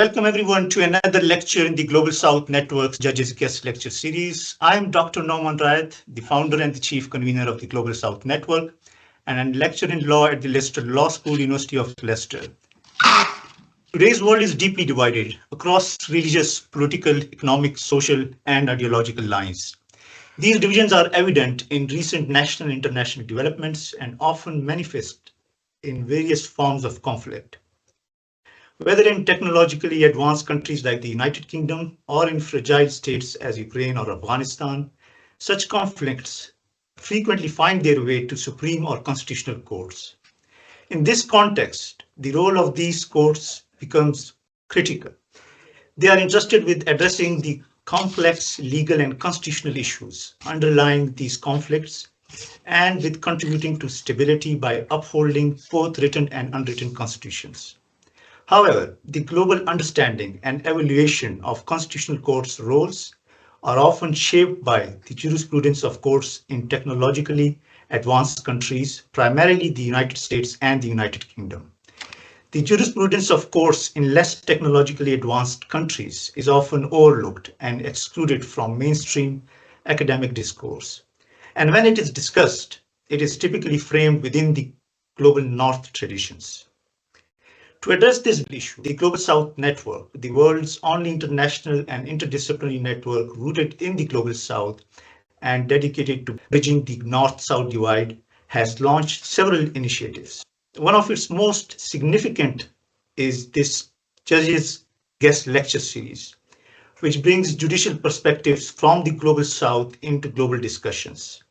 Welcome everyone to another lecture in the Global South Network's Judges Guest Lecture Series. I am Dr. Tuan Mat, the founder and the chief convener of the Global South Network, and I lecture in law at the Leicester Law School, University of Leicester. Today's world is deeply divided across religious, political, economic, social, and ideological lines. These divisions are evident in recent national and international developments and often manifest in various forms of conflict. Whether in technologically advanced countries like the United Kingdom or in fragile states as Ukraine or Afghanistan, such conflicts frequently find their way to supreme or constitutional courts. In this context, the role of these courts becomes critical. They are entrusted with addressing the complex legal and constitutional issues underlying these conflicts and with contributing to stability by upholding both written and unwritten constitutions. However, the global understanding and evaluation of constitutional courts' roles are often shaped by the jurisprudence of courts in technologically advanced countries, primarily the United States and the United Kingdom. The jurisprudence of courts in less technologically advanced countries is often overlooked and excluded from mainstream academic discourse. And when it is discussed, it is typically framed within the Global North traditions. To address this issue, the Global South Network, the world's only international and interdisciplinary network rooted in the Global South and dedicated to bridging the North-South divide, has launched several initiatives. One of its most significant is this Judges Guest Lecture Series, which brings judicial perspectives from the Global South into global discussions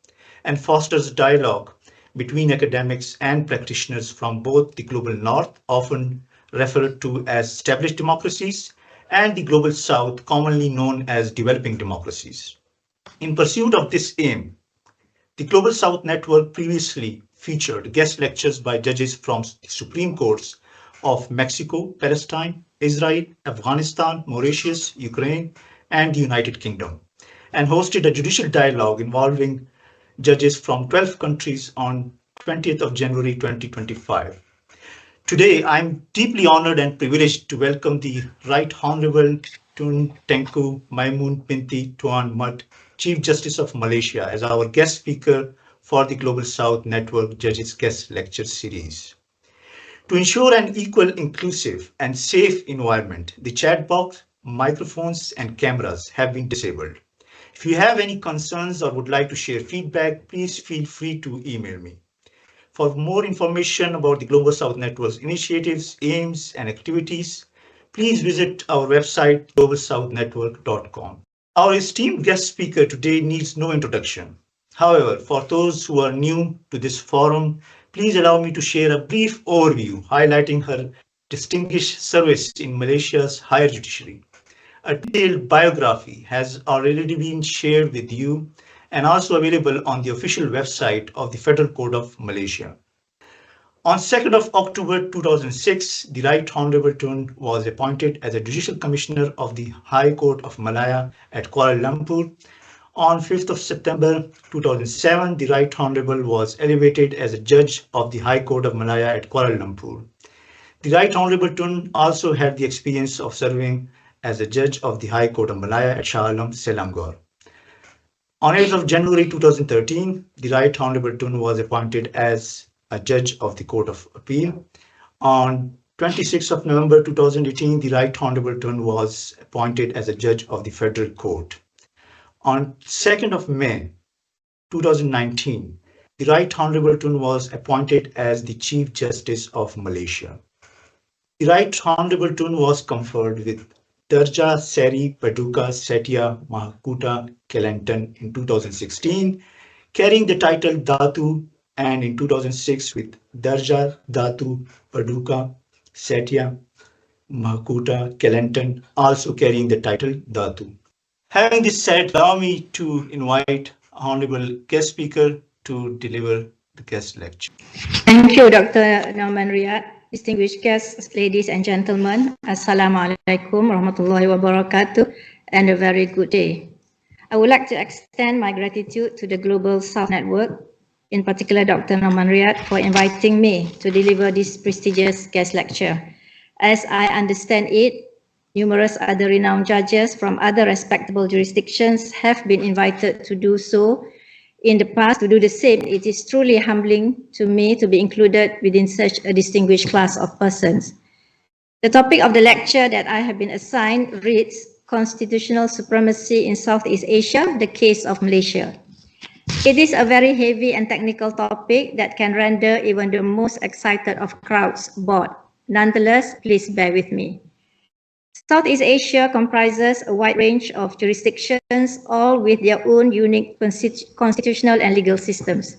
and fosters dialogue between academics and practitioners from both the Global North, often referred to as established democracies, and the Global South, commonly known as developing democracies. In pursuit of this aim, the Global South Network previously featured guest lectures by judges from the Supreme Courts of Mexico, Palestine, Israel, Afghanistan, Mauritius, Ukraine, and the United Kingdom, and hosted a judicial dialogue involving judges from 12 countries on 20th of January 2025. Today, I'm deeply honored and privileged to welcome the Right Honourable Tengku Maimun binti Tuan Mat, Chief Justice of Malaysia, as our guest speaker for the Global South Network Judges Guest Lecture Series. To ensure an equal, inclusive, and safe environment, the chat box, microphones, and cameras have been disabled. If you have any concerns or would like to share feedback, please feel free to email me. For more information about the Global South Network's initiatives, aims, and activities, please visit our website, globalsouthnetwork.com. Our esteemed guest speaker today needs no introduction. However, for those who are new to this forum, please allow me to share a brief overview highlighting her distinguished service in Malaysia's higher judiciary. A detailed biography has already been shared with you and also available on the official website of the Federal Court of Malaysia. On 2nd of October 2006, the Right Honourable Tun was appointed as a Judicial Commissioner of the High Court of Malaya at Kuala Lumpur. On 5th of September 2007, the Right Honourable was elevated as a Judge of the High Court of Malaya at Kuala Lumpur. The Right Honourable Tun also had the experience of serving as a Judge of the High Court of Malaya at Shah Alam, Selangor. On 8th of January 2013, the Right Honourable Tun was appointed as a Judge of the Court of Appeal. On 26th of November 2018, the Right Honourable Tun was appointed as a Judge of the Federal Court. On 2nd of May 2019, the Right Honourable Tun was appointed as the Chief Justice of Malaysia. The Right Honourable Tun was conferred with Darja Seri Paduka Setia Mahakuta Kelantan in 2016, carrying the title Datu, and in 2006 with Darja Datu Paduka Setia Mahakuta Kelantan, also carrying the title Datu. Having this said, allow me to invite Honourable guest speaker to deliver the guest lecture. Thank you, Dr. Tuan Mat. Distinguished guests, ladies and gentlemen, Assalamualaikum warahmatullahi wabarakatuh, and a very good day. I would like to extend my gratitude to the Global South Network, in particular Dr. Tuan Mat, for inviting me to deliver this prestigious guest lecture. As I understand it, Numerous other renowned judges from other respectable jurisdictions have been invited to do so in the past to do the same. It is truly humbling to me to be included within such a distinguished class of persons. The topic of the lecture that I have been assigned reads Constitutional Supremacy in Southeast Asia, the Case of Malaysia. It is a very heavy and technical topic that can render even the most excited of crowds bored. Nonetheless, please bear with me. Southeast Asia comprises a wide range of jurisdictions, all with their own unique constitutional and legal systems.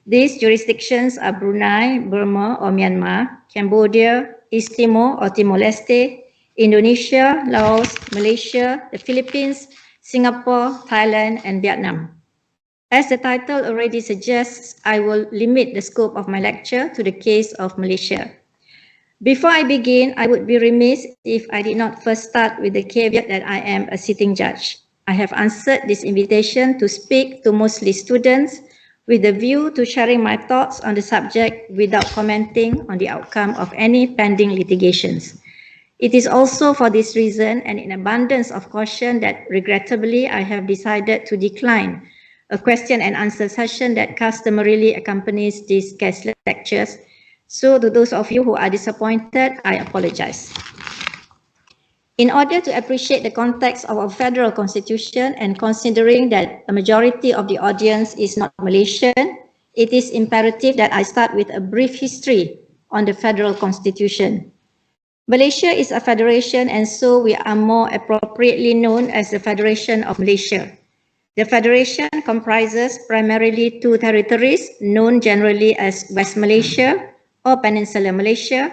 These jurisdictions are Brunei, Burma or Myanmar, Cambodia, East Timor or Timor-Leste, Indonesia, Laos, Malaysia, the Philippines, Singapore, Thailand, and Vietnam. As the title already suggests, I will limit the scope of my lecture to the case of Malaysia. Before I begin, I would be remiss if I did not first start with the caveat that I am a sitting judge. I have answered this invitation to speak to mostly students with a view to sharing my thoughts on the subject without commenting on the outcome of any pending litigations. It is also for this reason and in abundance of caution that regrettably I have decided to decline a question and answer session that customarily accompanies these guest lectures. So to those of you who are disappointed, I apologize. In order to appreciate the context of our federal constitution and considering that a majority of the audience is not Malaysian, it is imperative that I start with a brief history on the federal constitution. Malaysia is a federation, and so we are more appropriately known as the Federation of Malaysia. The federation comprises primarily two territories known generally as West Malaysia or Peninsular Malaysia,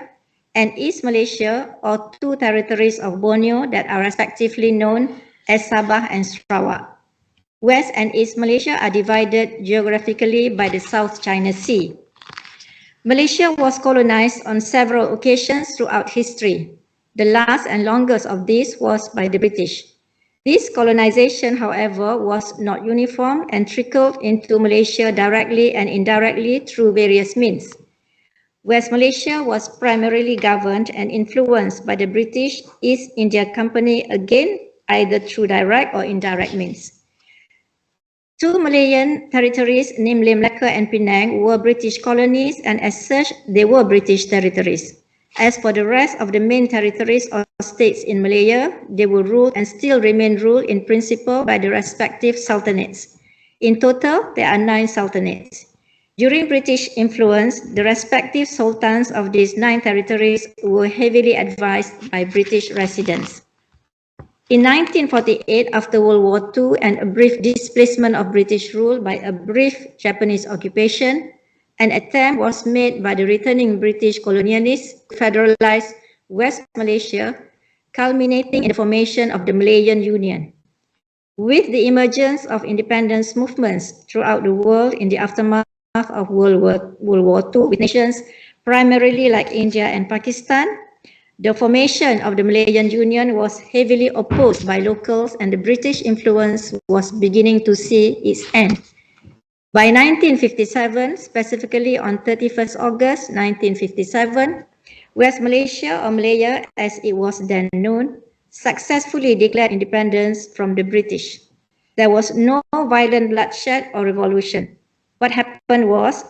and East Malaysia or two territories of Borneo that are respectively known as Sabah and Sarawak. West and East Malaysia are divided geographically by the South China Sea. Malaysia was colonized on several occasions throughout history. The last and longest of these was by the British. This colonization, however, was not uniform and trickled into Malaysia directly and indirectly through various means. West Malaysia was primarily governed and influenced by the British East India Company, again, either through direct or indirect means. Two Malayan territories, namely Malacca and Penang, were British colonies, and as such, they were British territories. As for the rest of the main territories or states in Malaya, they were ruled and still remain ruled in principle by the respective sultanates. In total, there are 9 sultanates. During British influence, the respective sultans of these 9 territories were heavily advised by British residents. In 1948, after World War II and a brief displacement of British rule by a brief Japanese occupation, an attempt was made by the returning British colonialists to federalize West Malaysia, culminating in the formation of the Malayan Union. With the emergence of independence movements throughout the world in the aftermath of World War II, with nations primarily like India and Pakistan, the formation of the Malayan Union was heavily opposed by locals, and the British influence was beginning to see its end. By 1957, specifically on 31st August 1957, West Malaysia, or Malaya as it was then known, successfully declared independence from the British. There was no violent bloodshed or revolution. What happened was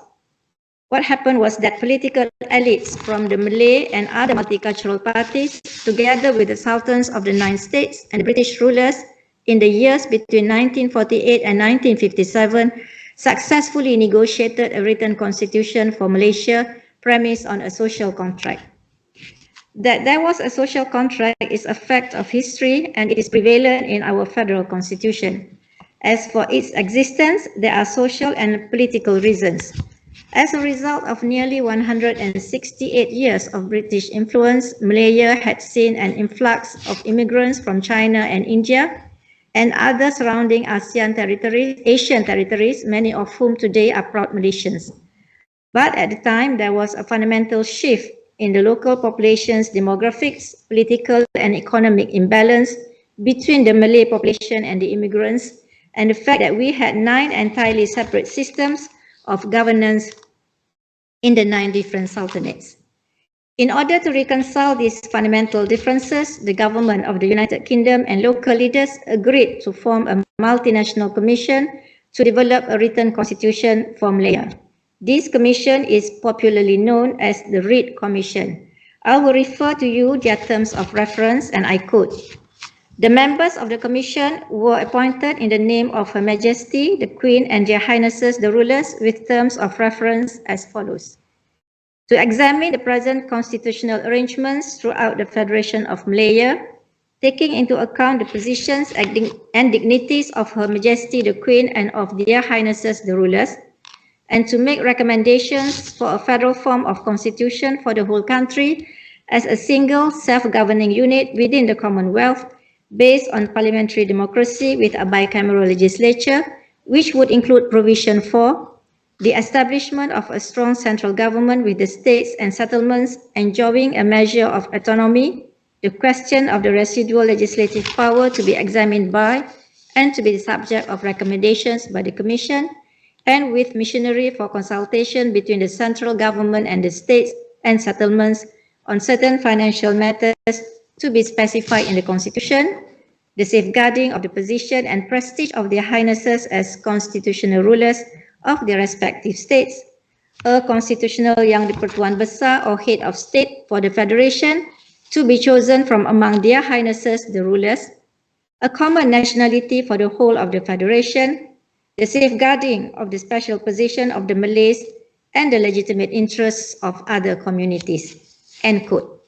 that political elites from the Malay and other multicultural parties, together with the sultans of the 9 states and the British rulers in the years between 1948 and 1957, successfully negotiated a written constitution for Malaysia premised on a social contract. That there was a social contract is a fact of history, and it is prevalent in our federal constitution. As for its existence, there are social and political reasons. As a result of nearly 168 years of British influence, Malaya had seen an influx of immigrants from China and India and other surrounding Asian territories, many of whom today are proud Malaysians. But at the time, there was a fundamental shift in the local population's demographics, political and economic imbalance between the Malay population and the immigrants, and the fact that we had 9 entirely separate systems of governance in the 9 different sultanates. In order to reconcile these fundamental differences, the government of the United Kingdom and local leaders agreed to form a multinational commission to develop a written constitution for Malaya. This commission is popularly known as the Reid Commission. I will refer to you their terms of reference, and I quote, "The members of the commission were appointed in the name of Her Majesty, the Queen and their Highnesses the rulers with terms of reference as follows. To examine the present constitutional arrangements throughout the Federation of Malaya, taking into account the positions and dignities of Her Majesty the Queen and of their Highnesses the rulers, and to make recommendations for a federal form of constitution for the whole country as a single self-governing unit within the Commonwealth based on parliamentary democracy with a bicameral legislature, which would include provision for the establishment of a strong central government with the states and settlements enjoying a measure of autonomy, the question of the residual legislative power to be examined by and to be the subject of recommendations by the Commission, and with machinery for consultation between the central government and the states and settlements on certain financial matters to be specified in the Constitution, the safeguarding of the position and prestige of their Highnesses as constitutional rulers of their respective states, a constitutional Yang di-Pertuan Besar or head of state for the Federation to be chosen from among their Highnesses the rulers, a common nationality for the whole of the Federation, the safeguarding of the special position of the Malays and the legitimate interests of other communities." End quote.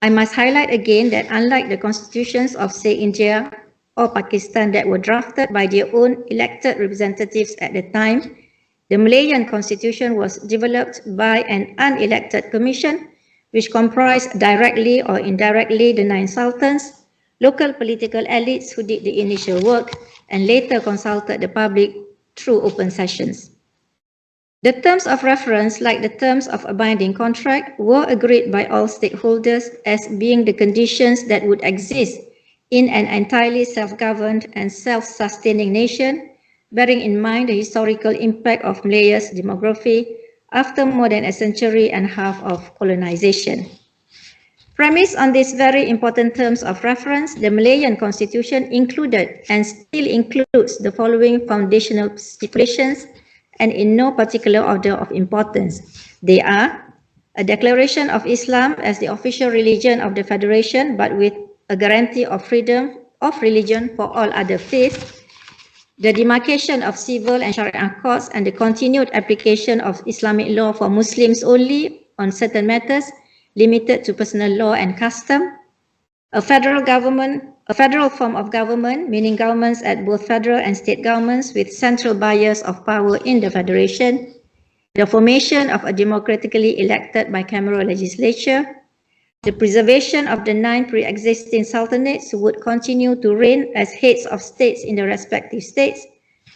I must highlight again that unlike the constitutions of, say, India or Pakistan that were drafted by their own elected representatives at the time, the Malayan constitution was developed by an unelected commission which comprised directly or indirectly the 9 sultans, local political elites who did the initial work and later consulted the public through open sessions. The terms of reference, like the terms of a binding contract, were agreed by all stakeholders as being the conditions that would exist in an entirely self-governed and self-sustaining nation, bearing in mind the historical impact of Malaya's demography after more than a century and a half of colonization. Premised on these very important terms of reference, the Malayan Constitution included and still includes the following foundational stipulations, and in no particular order of importance. They are a declaration of Islam as the official religion of the Federation, but with a guarantee of freedom of religion for all other faiths, the demarcation of civil and Sharia courts and the continued application of Islamic law for Muslims only on certain matters limited to personal law and custom, a federal form of government, meaning governments at both federal and state governments with central bias of power in the Federation, the formation of a democratically elected bicameral legislature, the preservation of the 9 pre-existing sultanates who would continue to reign as heads of states in the respective states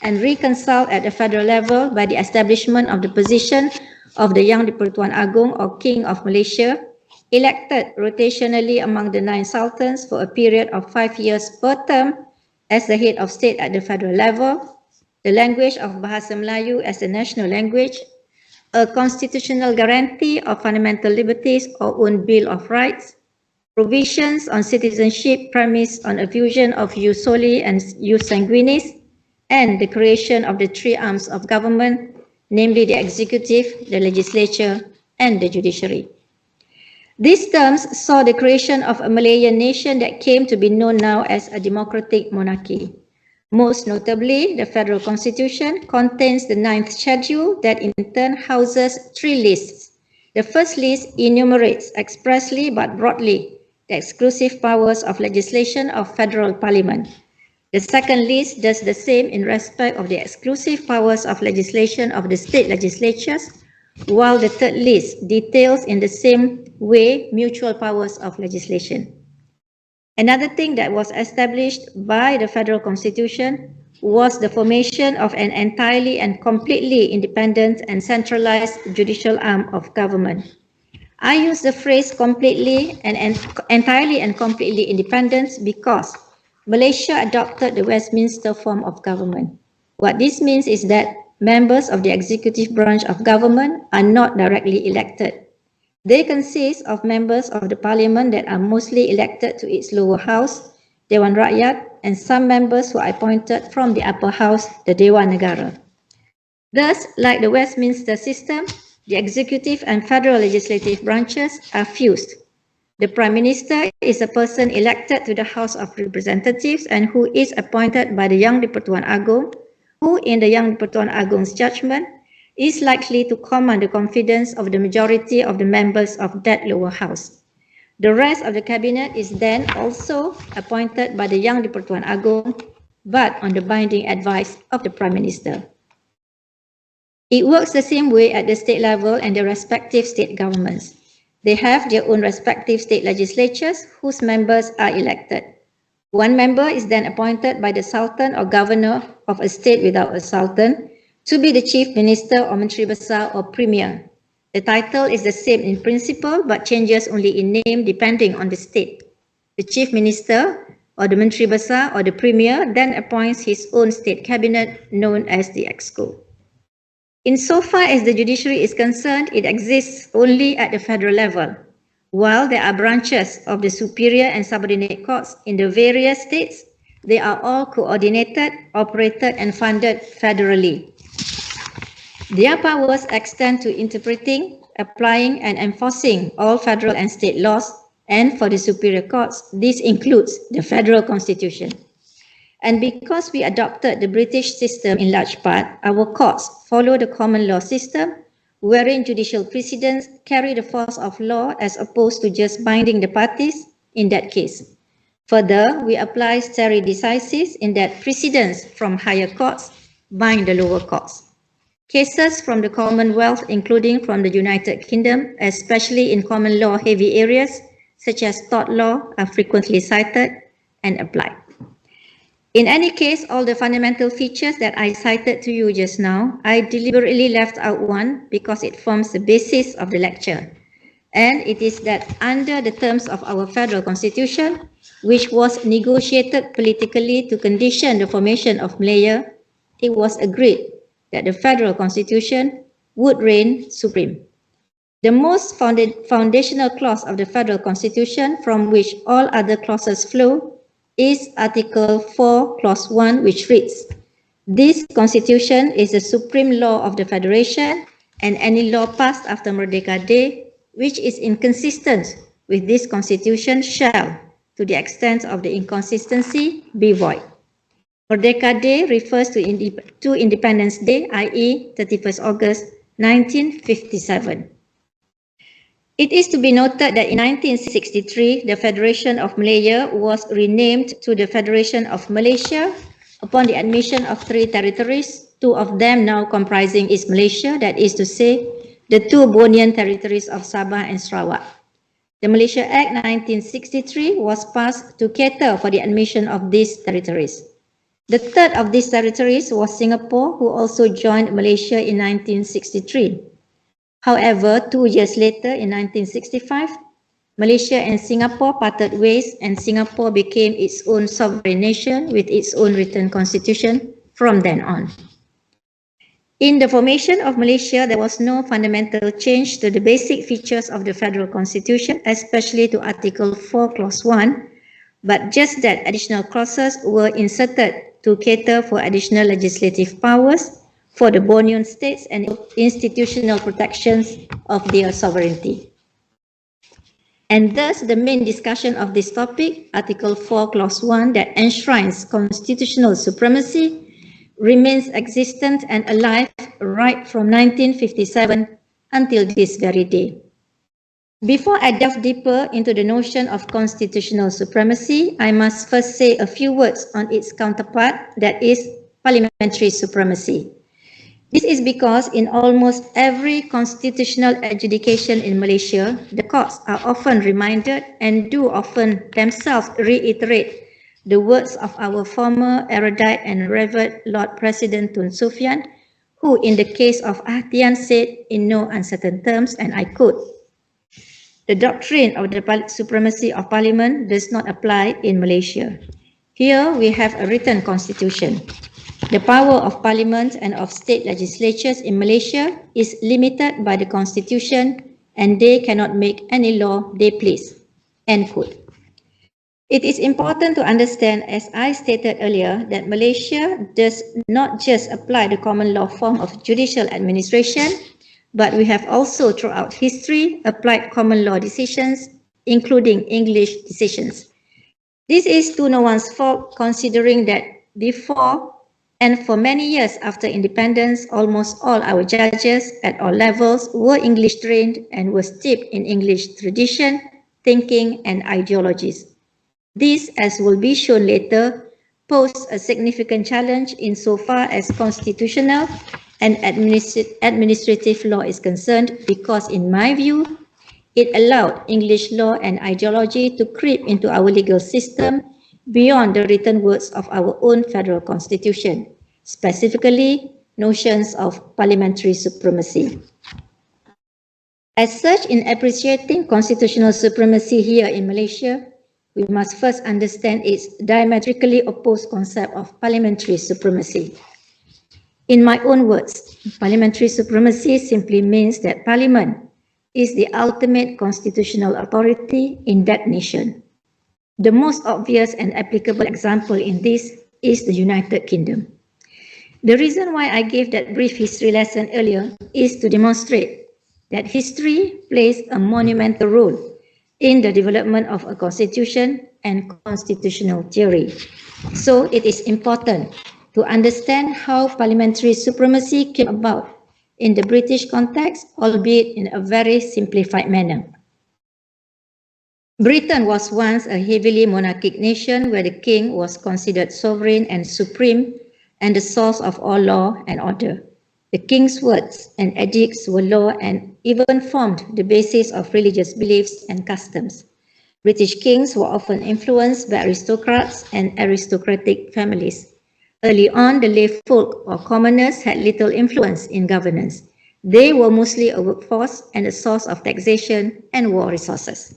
and reconciled at the federal level by the establishment of the position of the Yang di-Pertuan Agong or King of Malaysia, elected rotationally among the 9 sultans for a period of 5 years per term as the head of state at the federal level, the language of Bahasa Melayu as the national language, a constitutional guarantee of fundamental liberties or own Bill of Rights, provisions on citizenship premised on a fusion of jus soli and jus sanguinis, and the creation of the 3 arms of government, namely the executive, the legislature, and the judiciary. These terms saw the creation of a Malayan nation that came to be known now as a democratic monarchy. Most notably, the Federal Constitution contains the 9th schedule that in turn houses 3 lists. The first list enumerates expressly but broadly the exclusive powers of legislation of Federal Parliament. The second list does the same in respect of the exclusive powers of legislation of the state legislatures, while the third list details in the same way mutual powers of legislation. Another thing that was established by the Federal Constitution was the formation of an entirely and completely independent and centralized judicial arm of government. I use the phrase completely and entirely and completely independent because Malaysia adopted the Westminster form of government. What this means is that members of the executive branch of government are not directly elected. They consist of members of the parliament that are mostly elected to its lower house, Dewan Rakyat, and some members who are appointed from the upper house, the Dewan Negara. Thus, like the Westminster system, the executive and federal legislative branches are fused. The Prime Minister is a person elected to the House of Representatives and who is appointed by the Yang di-Pertuan Agong, who in the Yang di-Pertuan Agong's judgment is likely to command the confidence of the majority of the members of that lower house. The rest of the cabinet is then also appointed by the Yang di-Pertuan Agong, but on the binding advice of the Prime Minister. It works the same way at the state level and the respective state governments. They have their own respective state legislatures whose members are elected. One member is then appointed by the Sultan or Governor of a state without a Sultan to be the Chief Minister or Menteri Besar or Premier. The title is the same in principle but changes only in name depending on the state. The Chief Minister or the Menteri Besar or the Premier then appoints his own state cabinet known as the Exco. Insofar as the judiciary is concerned, it exists only at the federal level, while there are branches of the superior and subordinate courts in the various states. They are all coordinated, operated and funded federally. Their powers extend to interpreting, applying and enforcing all federal and state laws, and for the superior courts, this includes the federal constitution. And because we adopted the British system in large part, our courts follow the common law system, wherein judicial precedents carry the force of law as opposed to just binding the parties in that case. Further, we apply stare decisis in that precedents from higher courts bind the lower courts. Cases from the Commonwealth, including from the United Kingdom, especially in common law heavy areas such as tort law, are frequently cited and applied. In any case, all the fundamental features that I cited to you just now, I deliberately left out one because it forms the basis of the lecture. And it is that under the terms of our federal constitution, which was negotiated politically to condition the formation of Malaya, it was agreed that the federal constitution would reign supreme. The most foundational clause of the federal constitution from which all other clauses flow is Article 4, Clause 1, which reads, "This Constitution is the supreme law of the Federation, and any law passed after Merdeka Day, which is inconsistent with this Constitution, shall, to the extent of the inconsistency, be void." Merdeka Day refers to Independence Day, i.e. 31st August 1957. It is to be noted that in 1963, the Federation of Malaya was renamed to the Federation of Malaysia upon the admission of 3 territories, 2 of them now comprising East Malaysia, that is to say, the 2 Bornean territories of Sabah and Sarawak. The Malaysia Act 1963 was passed to cater for the admission of these territories. The third of these territories was Singapore, who also joined Malaysia in 1963. However, 2 years later, in 1965, Malaysia and Singapore parted ways and Singapore became its own sovereign nation with its own written constitution from then on. In the formation of Malaysia, there was no fundamental change to the basic features of the federal constitution, especially to Article 4, Clause 1, but just that additional clauses were inserted to cater for additional legislative powers for the Bornean states and institutional protections of their sovereignty. And thus, the main discussion of this topic, Article 4, Clause 1, that enshrines constitutional supremacy, remains existent and alive right from 1957 until this very day. Before I delve deeper into the notion of constitutional supremacy, I must first say a few words on its counterpart, that is parliamentary supremacy. This is because in almost every constitutional adjudication in Malaysia, the courts are often reminded and do often themselves reiterate the words of our former erudite and revered Lord President Tun Sufyan, who in the case of Ahtian said in no uncertain terms, and I quote, "The doctrine of the supremacy of parliament does not apply in Malaysia. Here we have a written constitution. The power of parliament and of state legislatures in Malaysia is limited by the constitution and they cannot make any law they please." End quote. It is important to understand, as I stated earlier, that Malaysia does not just apply the common law form of judicial administration, but we have also throughout history applied common law decisions, including English decisions. This is to no one's fault, considering that before and for many years after independence, almost all our judges at all levels were English trained and were steeped in English tradition, thinking, and ideologies. This, as will be shown later, poses a significant challenge insofar as constitutional and administrative law is concerned, because in my view, it allowed English law and ideology to creep into our legal system beyond the written words of our own federal constitution, specifically notions of parliamentary supremacy. As such, in appreciating constitutional supremacy here in Malaysia, we must first understand its diametrically opposed concept of parliamentary supremacy. In my own words, parliamentary supremacy simply means that Parliament is the ultimate constitutional authority in that nation. The most obvious and applicable example in this is the United Kingdom. The reason why I gave that brief history lesson earlier is to demonstrate that history plays a monumental role in the development of a constitution and constitutional theory. So it is important to understand how parliamentary supremacy came about in the British context, albeit in a very simplified manner. Britain was once a heavily monarchic nation where the king was considered sovereign and supreme and the source of all law and order. The king's words and edicts were law and even formed the basis of religious beliefs and customs. British kings were often influenced by aristocrats and aristocratic families. Early on, the lay folk or commoners had little influence in governance. They were mostly a workforce and a source of taxation and war resources.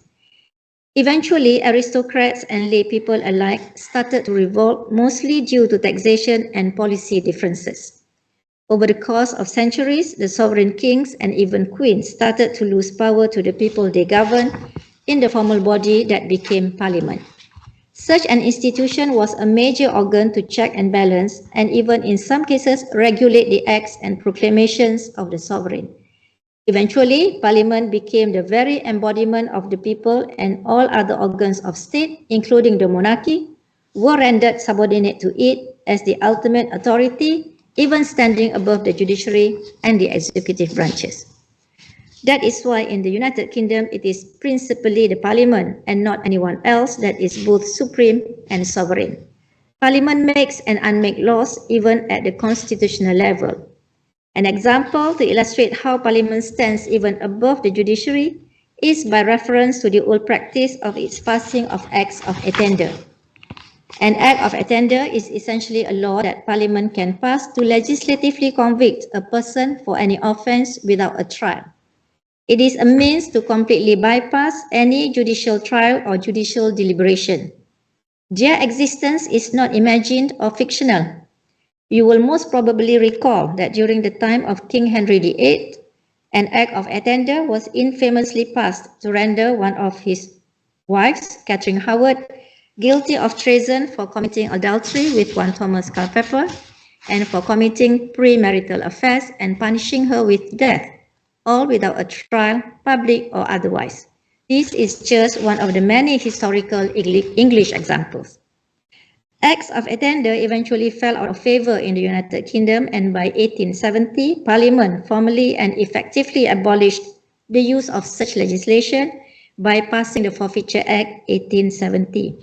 Eventually, aristocrats and lay people alike started to revolt, mostly due to taxation and policy differences. Over the course of centuries, the sovereign kings and even queens started to lose power to the people they governed in the formal body that became Parliament. Such an institution was a major organ to check and balance, and even in some cases regulate the acts and proclamations of the sovereign. Eventually, Parliament became the very embodiment of the people, and all other organs of state, including the monarchy, were rendered subordinate to it as the ultimate authority, even standing above the judiciary and the executive branches. That is why in the United Kingdom, it is principally the Parliament and not anyone else that is both supreme and sovereign. Parliament makes and unmakes laws even at the constitutional level. An example to illustrate how Parliament stands even above the judiciary is by reference to the old practice of its passing of Acts of Attainder. An Act of Attainder is essentially a law that Parliament can pass to legislatively convict a person for any offence without a trial. It is a means to completely bypass any judicial trial or judicial deliberation. Their existence is not imagined or fictional. You will most probably recall that during the time of King Henry VIII, an Act of Attainder was infamously passed to render one of his wives, Catherine Howard, guilty of treason for committing adultery with one Thomas Culpeper and for committing premarital affairs and punishing her with death, all without a trial, public or otherwise. This is just one of the many historical English examples. Acts of Attainder eventually fell out of favour in the United Kingdom, and by 1870, Parliament formally and effectively abolished the use of such legislation by passing the Forfeiture Act 1870.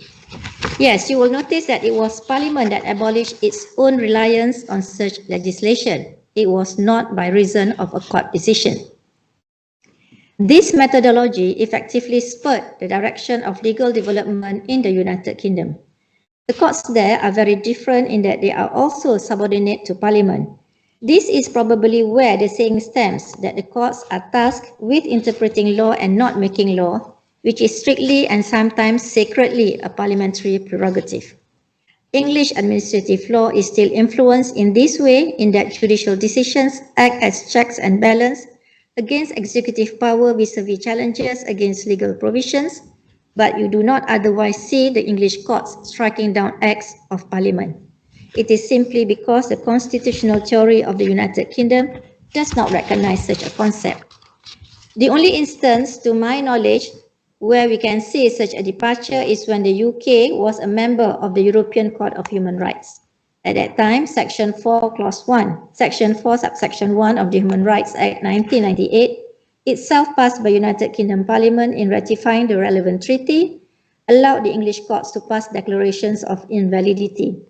Yes, you will notice that it was Parliament that abolished its own reliance on such legislation. It was not by reason of a court decision. This methodology effectively spurred the direction of legal development in the United Kingdom. The courts there are very different in that they are also subordinate to Parliament. This is probably where the saying stems that the courts are tasked with interpreting law and not making law, which is strictly and sometimes sacredly a parliamentary prerogative. English administrative law is still influenced in this way in that judicial decisions act as checks and balance against executive power vis-a-vis challenges against legal provisions, but you do not otherwise see the English courts striking down acts of parliament. It is simply because the constitutional theory of the United Kingdom does not recognize such a concept. The only instance, to my knowledge, where we can see such a departure is when the UK was a member of the European Court of Human Rights. At that time, Section 4, Clause 1, Section 4, Subsection 1 of the Human Rights Act 1998, itself passed by United Kingdom Parliament in ratifying the relevant treaty, allowed the English courts to pass declarations of invalidity.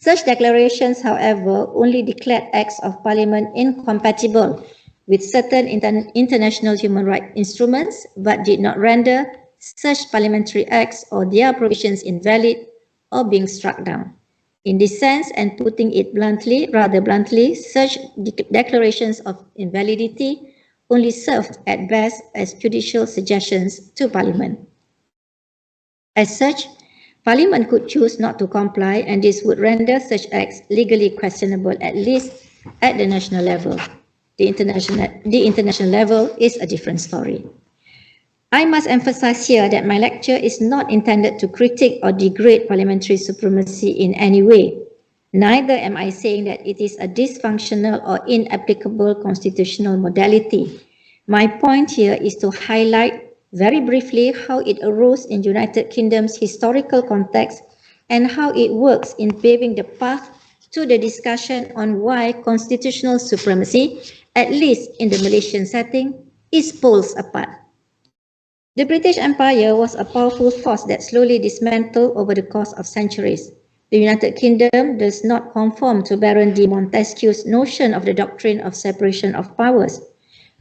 Such declarations, however, only declared acts of parliament incompatible with certain international human rights instruments, but did not render such parliamentary acts or their provisions invalid or being struck down. In this sense, and putting it rather bluntly, such declarations of invalidity only served at best as judicial suggestions to Parliament. As such, Parliament could choose not to comply, and this would render such acts legally questionable, at least at the national level. The international level is a different story. I must emphasize here that my lecture is not intended to critique or degrade parliamentary supremacy in any way. Neither am I saying that it is a dysfunctional or inapplicable constitutional modality. My point here is to highlight very briefly how it arose in United Kingdom's historical context and how it works in paving the path to the discussion on why constitutional supremacy, at least in the Malaysian setting, is poles apart. The British Empire was a powerful force that slowly dismantled over the course of centuries. The United Kingdom does not conform to Baron de Montesquieu's notion of the doctrine of separation of powers.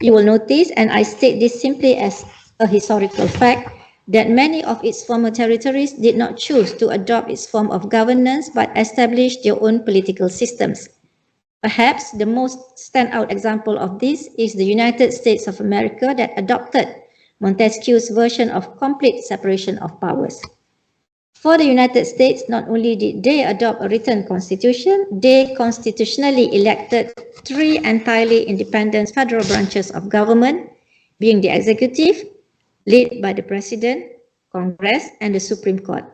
You will notice, and I state this simply as a historical fact, that many of its former territories did not choose to adopt its form of governance but established their own political systems. Perhaps the most standout example of this is the United States of America that adopted Montesquieu's version of complete separation of powers. For the United States, not only did they adopt a written constitution, they constitutionally elected three entirely independent federal branches of government, being the executive, led by the President, Congress, and the Supreme Court.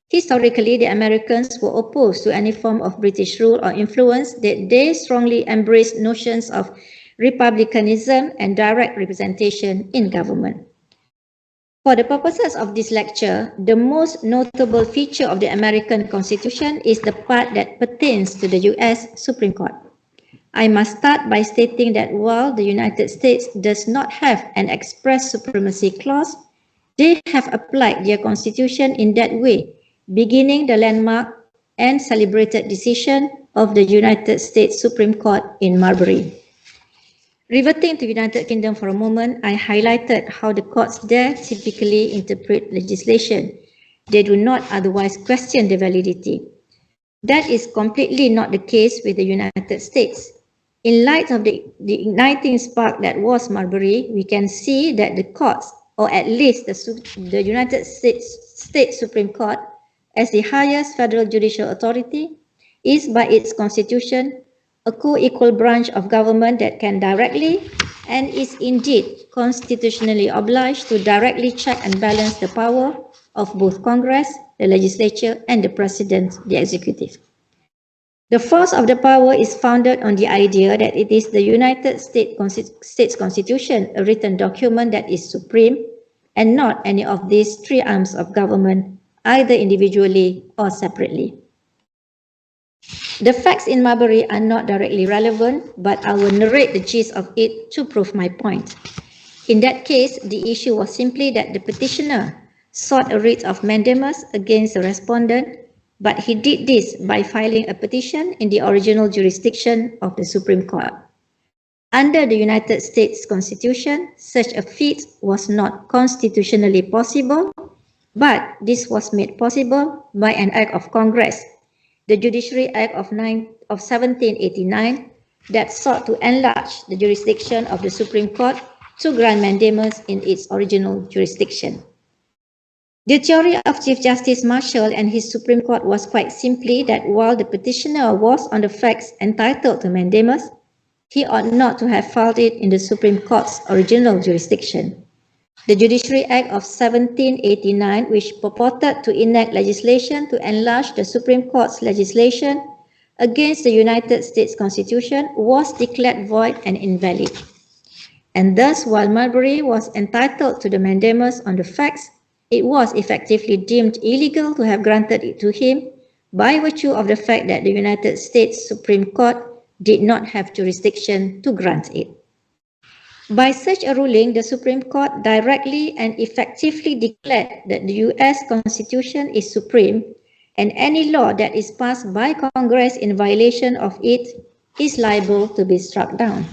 Historically, the Americans were opposed to any form of British rule or influence, that they strongly embraced notions of republicanism and direct representation in government. For the purposes of this lecture, the most notable feature of the American Constitution is the part that pertains to the US Supreme Court. I must start by stating that while the United States does not have an express supremacy clause, they have applied their constitution in that way, beginning the landmark and celebrated decision of the United States Supreme Court in Marbury. Reverting to United Kingdom for a moment, I highlighted how the courts there typically interpret legislation. They do not otherwise question the validity. That is completely not the case with the United States. In light of the igniting spark that was Marbury, we can see that the courts, or at least the United States Supreme Court, as the highest federal judicial authority, is by its constitution a co-equal branch of government that can directly and is indeed constitutionally obliged to directly check and balance the power of both Congress, the legislature, and the President, the executive. The force of the power is founded on the idea that it is the United States Constitution, a written document, that is supreme, and not any of these three arms of government, either individually or separately. The facts in Marbury are not directly relevant, but I will narrate the gist of it to prove my point. In that case, the issue was simply that the petitioner sought a writ of mandamus against the respondent, but he did this by filing a petition in the original jurisdiction of the Supreme Court. Under the United States Constitution, such a feat was not constitutionally possible, but this was made possible by an act of Congress, the Judiciary Act of 1789, that sought to enlarge the jurisdiction of the Supreme Court to grant mandamus in its original jurisdiction. The theory of Chief Justice Marshall and his Supreme Court was quite simply that while the petitioner was on the facts entitled to mandamus, he ought not to have filed it in the Supreme Court's original jurisdiction. The Judiciary Act of 1789, which purported to enact legislation to enlarge the Supreme Court's legislation against the United States Constitution, was declared void and invalid. And thus, while Marbury was entitled to the mandamus on the facts, it was effectively deemed illegal to have granted it to him by virtue of the fact that the United States Supreme Court did not have jurisdiction to grant it. By such a ruling, the Supreme Court directly and effectively declared that the US Constitution is supreme, and any law that is passed by Congress in violation of it is liable to be struck down.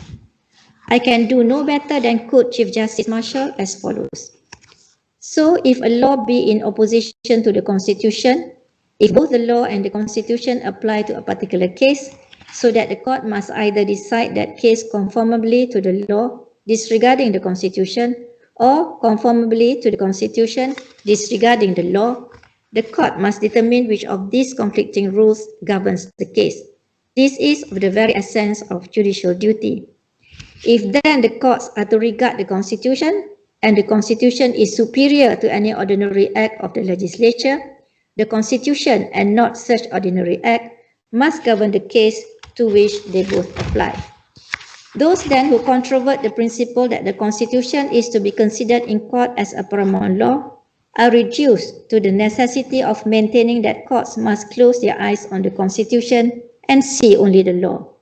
I can do no better than quote Chief Justice Marshall as follows. So, if a law be in opposition to the Constitution, if both the law and the Constitution apply to a particular case, so that the court must either decide that case conformably to the law, disregarding the Constitution, or conformably to the Constitution, disregarding the law, the court must determine which of these conflicting rules governs the case. This is of the very essence of judicial duty. If then the courts are to regard the Constitution, and the Constitution is superior to any ordinary act of the legislature, the Constitution and not such ordinary act must govern the case to which they both apply. Those then who controvert the principle that the Constitution is to be considered in court as a paramount law are reduced to the necessity of maintaining that courts must close their eyes on the Constitution and see only the law.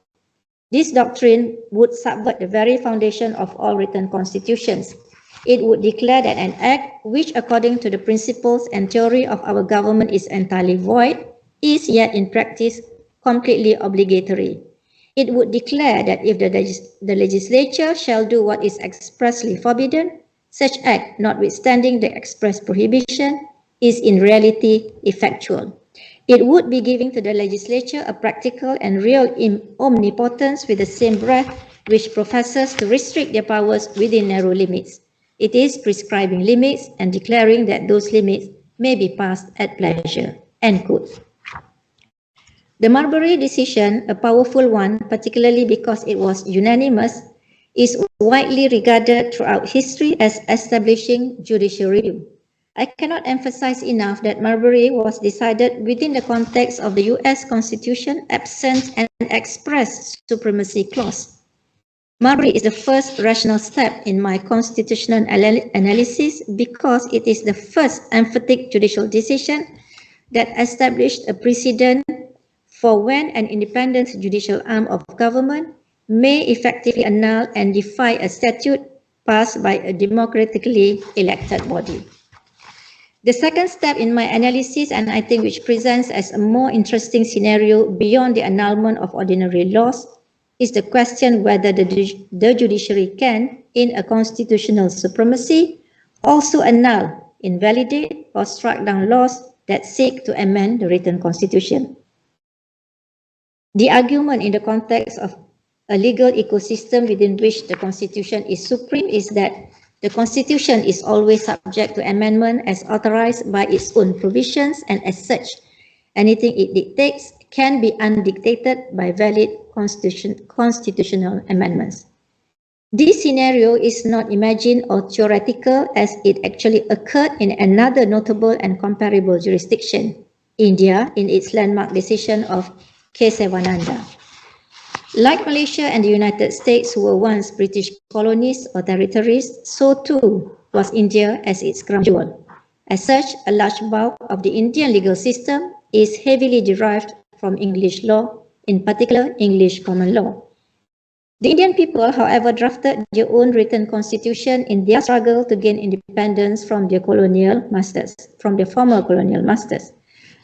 This doctrine would subvert the very foundation of all written constitutions. It would declare that an act which, according to the principles and theory of our government, is entirely void, is yet in practice completely obligatory. It would declare that if the legislature shall do what is expressly forbidden, such act, notwithstanding the express prohibition, is in reality effectual. It would be giving to the legislature a practical and real omnipotence with the same breath which professes to restrict their powers within narrow limits. It is prescribing limits and declaring that those limits may be passed at pleasure." End quote. The Marbury decision, a powerful one, particularly because it was unanimous, is widely regarded throughout history as establishing judicial review. I cannot emphasize enough that Marbury was decided within the context of the US Constitution absent an express supremacy clause. Marbury is the first rational step in my constitutional analysis because it is the first emphatic judicial decision that established a precedent for when an independent judicial arm of government may effectively annul and defy a statute passed by a democratically elected body. The second step in my analysis, and I think which presents as a more interesting scenario beyond the annulment of ordinary laws, is the question whether the judiciary can, in a constitutional supremacy, also annul, invalidate, or strike down laws that seek to amend the written constitution. The argument in the context of a legal ecosystem within which the Constitution is supreme is that the Constitution is always subject to amendment as authorized by its own provisions, and as such, anything it dictates can be undictated by valid constitutional amendments. This scenario is not imagined or theoretical, as it actually occurred in another notable and comparable jurisdiction, India, in its landmark decision of Case of Malaysia. Like Malaysia and the United States, who were once British colonies or territories, so too was India as its crown jewel. As such, a large bulk of the Indian legal system is heavily derived from English law, in particular English common law. The Indian people, however, drafted their own written constitution in their struggle to gain independence from their colonial masters, from their former colonial masters.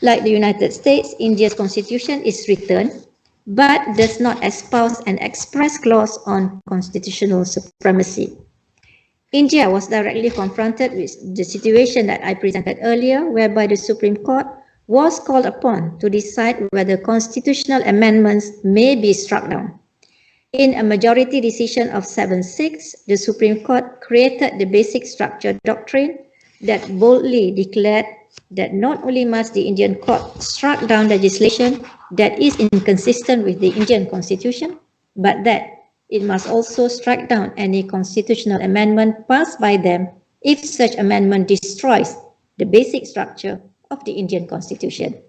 Like the United States, India's constitution is written, but does not espouse an express clause on constitutional supremacy. India was directly confronted with the situation that I presented earlier, whereby the Supreme Court was called upon to decide whether constitutional amendments may be struck down. In a majority decision of 7-6, the Supreme Court created the basic structure doctrine that boldly declared that not only must the Indian court strike down legislation that is inconsistent with the Indian Constitution, but that it must also strike down any constitutional amendment passed by them if such amendment destroys the basic structure of the Indian Constitution.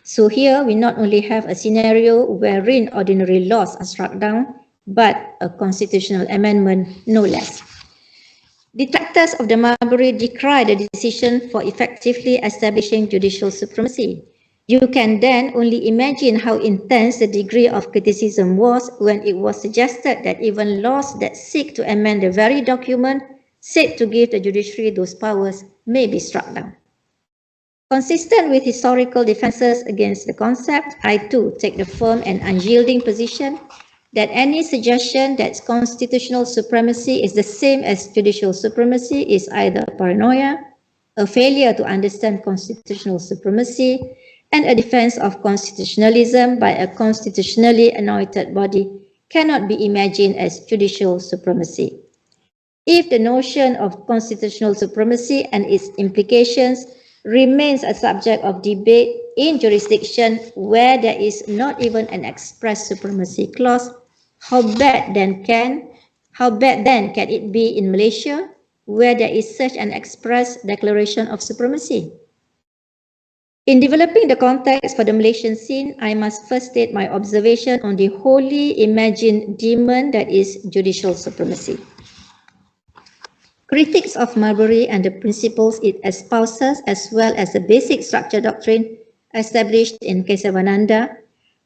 So here we not only have a scenario wherein ordinary laws are struck down, but a constitutional amendment no less. Detractors of the Marbury decry the decision for effectively establishing judicial supremacy. You can then only imagine how intense the degree of criticism was when it was suggested that even laws that seek to amend the very document said to give the judiciary those powers may be struck down. Consistent with historical defenses against the concept, I too take the firm and unyielding position that any suggestion that constitutional supremacy is the same as judicial supremacy is either paranoia, a failure to understand constitutional supremacy, and a defense of constitutionalism by a constitutionally anointed body cannot be imagined as judicial supremacy. If the notion of constitutional supremacy and its implications remains a subject of debate in jurisdiction where there is not even an express supremacy clause, how bad then can it be in Malaysia, where there is such an express declaration of supremacy? In developing the context for the Malaysian scene, I must first state my observation on the wholly imagined demon that is judicial supremacy. Critics of Marbury and the principles it espouses, as well as the basic structure doctrine established in Case of Malaysia,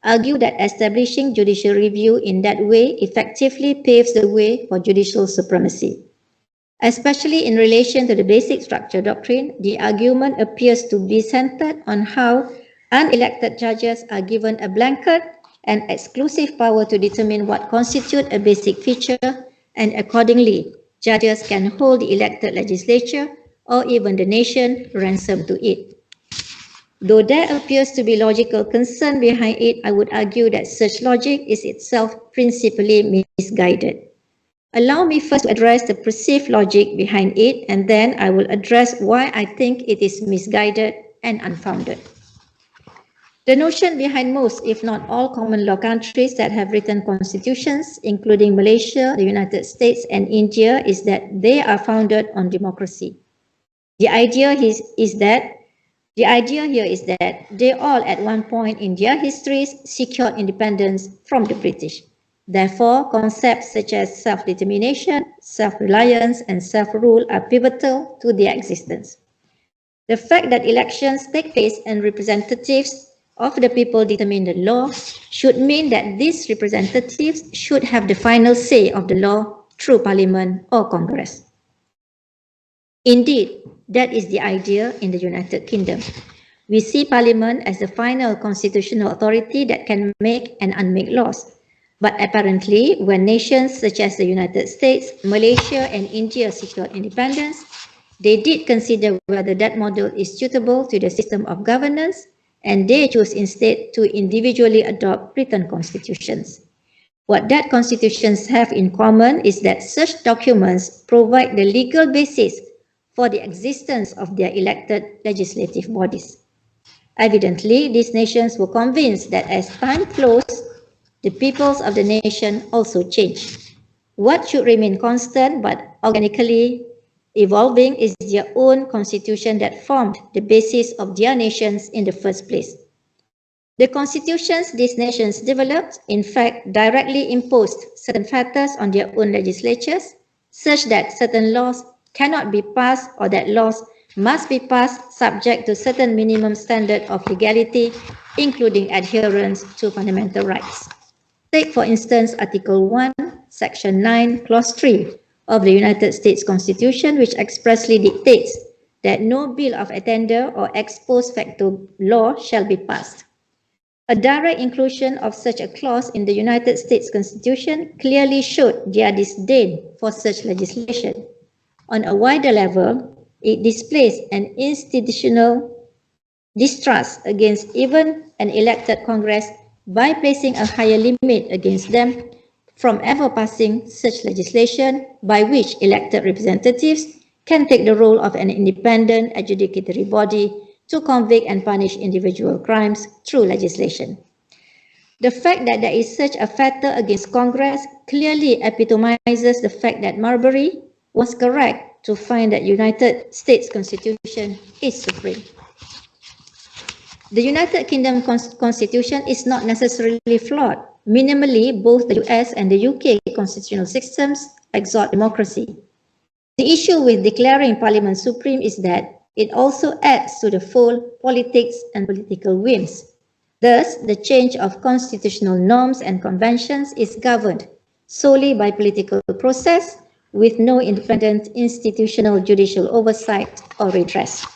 argue that establishing judicial review in that way effectively paves the way for judicial supremacy. Especially in relation to the basic structure doctrine, the argument appears to be centered on how unelected judges are given a blanket and exclusive power to determine what constitutes a basic feature, and accordingly, judges can hold the elected legislature or even the nation ransom to it. Though there appears to be logical concern behind it, I would argue that such logic is itself principally misguided. Allow me first to address the perceived logic behind it, and then I will address why I think it is misguided and unfounded. The notion behind most, if not all, common law countries that have written constitutions, including Malaysia, the United States, and India, is that they are founded on democracy. The idea here is that they all at one point in their histories secured independence from the British. Therefore, concepts such as self-determination, self-reliance, and self-rule are pivotal to their existence. The fact that elections take place and representatives of the people determine the law should mean that these representatives should have the final say of the law through Parliament or Congress. Indeed, that is the idea in the United Kingdom. We see Parliament as the final constitutional authority that can make and unmake laws. But apparently, when nations such as the United States, Malaysia, and India secured independence, they did consider whether that model is suitable to the system of governance, and they chose instead to individually adopt written constitutions. What that constitutions have in common is that such documents provide the legal basis for the existence of their elected legislative bodies. Evidently, these nations were convinced that as time flows, the peoples of the nation also change. What should remain constant but organically evolving is their own constitution that formed the basis of their nations in the first place. The constitutions these nations developed, in fact, directly imposed certain fetters on their own legislatures, such that certain laws cannot be passed or that laws must be passed subject to certain minimum standard of legality, including adherence to fundamental rights. Take, for instance, Article 1, Section 9, Clause 3 of the United States Constitution, which expressly dictates that no bill of attainder or ex post facto law shall be passed. A direct inclusion of such a clause in the United States Constitution clearly showed their disdain for such legislation. On a wider level, it displays an institutional distrust against even an elected Congress by placing a higher limit against them from ever passing such legislation by which elected representatives can take the role of an independent adjudicatory body to convict and punish individual crimes through legislation. The fact that there is such a factor against Congress clearly epitomizes the fact that Marbury was correct to find that United States Constitution is supreme. The United Kingdom Constitution is not necessarily flawed. Minimally, both the US and the UK constitutional systems exhort democracy. The issue with declaring Parliament supreme is that it also adds to the fold politics and political whims. Thus, the change of constitutional norms and conventions is governed solely by political process with no independent institutional judicial oversight or redress.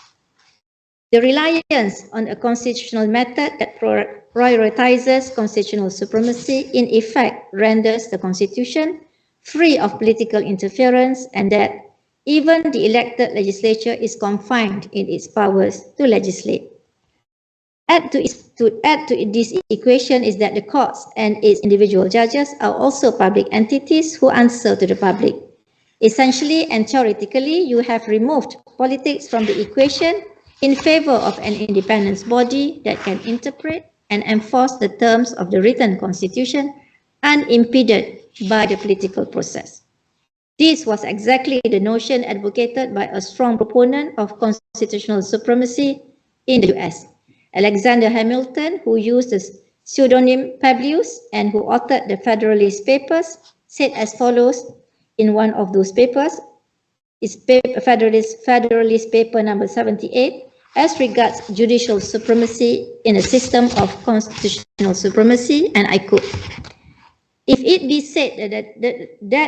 The reliance on a constitutional method that prioritizes constitutional supremacy in effect renders the Constitution free of political interference, and that even the elected legislature is confined in its powers to legislate. Add to this equation is that the courts and its individual judges are also public entities who answer to the public. Essentially and theoretically, you have removed politics from the equation in favor of an independent body that can interpret and enforce the terms of the written constitution unimpeded by the political process. This was exactly the notion advocated by a strong proponent of constitutional supremacy in the US. Alexander Hamilton, who used the pseudonym Publius and who authored the Federalist Papers, said as follows in one of those papers, Federalist Paper number 78, as regards judicial supremacy in a system of constitutional supremacy, and I quote, "If it be said that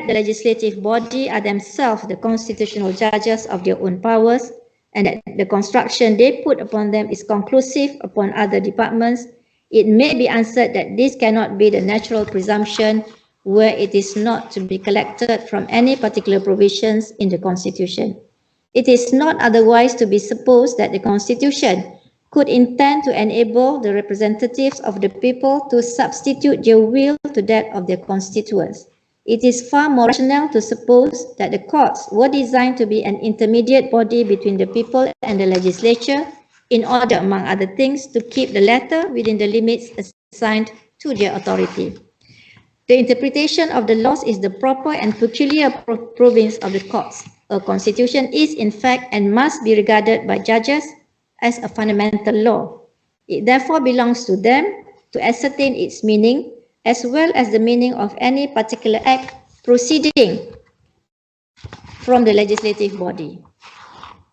the legislative body are themselves the constitutional judges of their own powers, and that the construction they put upon them is conclusive upon other departments, it may be answered that this cannot be the natural presumption where it is not to be collected from any particular provisions in the Constitution. It is not otherwise to be supposed that the Constitution could intend to enable the representatives of the people to substitute their will to that of their constituents. It is far more rational to suppose that the courts were designed to be an intermediate body between the people and the legislature in order, among other things, to keep the latter within the limits assigned to their authority. The interpretation of the laws is the proper and peculiar province of the courts. A constitution is, in fact, and must be regarded by judges as a fundamental law. It therefore belongs to them to ascertain its meaning, as well as the meaning of any particular act proceeding from the legislative body.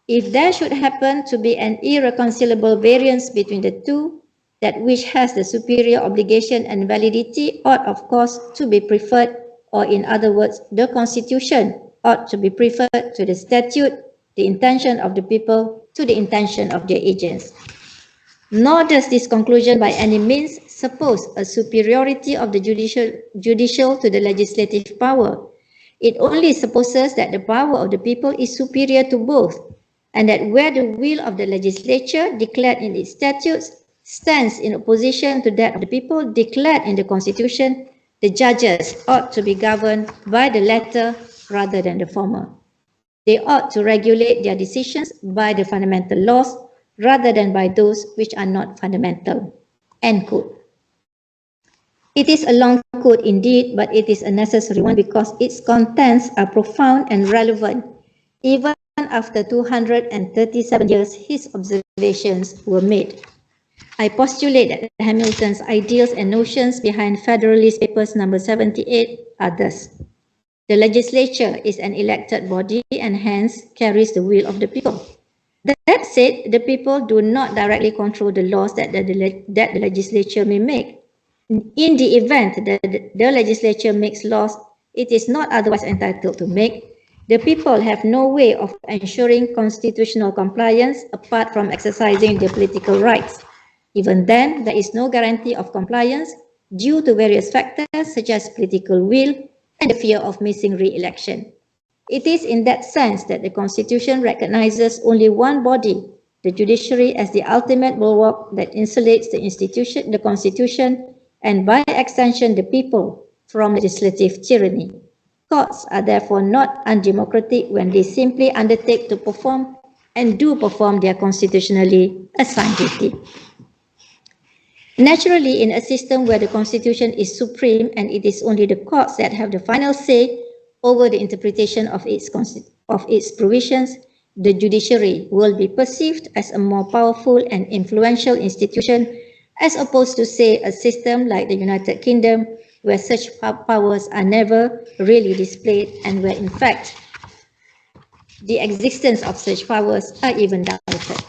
If there should happen to be an irreconcilable variance between the two, that which has the superior obligation and validity ought, of course, to be preferred, or in other words, the Constitution ought to be preferred to the statute, the intention of the people to the intention of their agents. Nor does this conclusion by any means suppose a superiority of the judicial to the legislative power. It only supposes that the power of the people is superior to both, and that where the will of the legislature declared in its statutes stands in opposition to that of the people declared in the Constitution, the judges ought to be governed by the latter rather than the former. They ought to regulate their decisions by the fundamental laws rather than by those which are not fundamental." End quote. It is a long quote indeed, but it is a necessary one because its contents are profound and relevant. Even after 237 years, his observations were made. I postulate that Hamilton's ideals and notions behind Federalist Papers number 78 are thus. The legislature is an elected body and hence carries the will of the people. That said, the people do not directly control the laws that the legislature may make. In the event that the legislature makes laws it is not otherwise entitled to make, the people have no way of ensuring constitutional compliance apart from exercising their political rights. Even then, there is no guarantee of compliance due to various factors such as political will and the fear of missing re-election. It is in that sense that the Constitution recognizes only one body, the judiciary, as the ultimate bulwark that insulates the Constitution and by extension the people from legislative tyranny. Courts are therefore not undemocratic when they simply undertake to perform and do perform their constitutionally assigned duty. Naturally, in a system where the constitution is supreme and it is only the courts that have the final say over the interpretation of its provisions, the judiciary will be perceived as a more powerful and influential institution as opposed to, say, a system like the United Kingdom, where such powers are never really displayed and where, in fact, the existence of such powers are even doubted.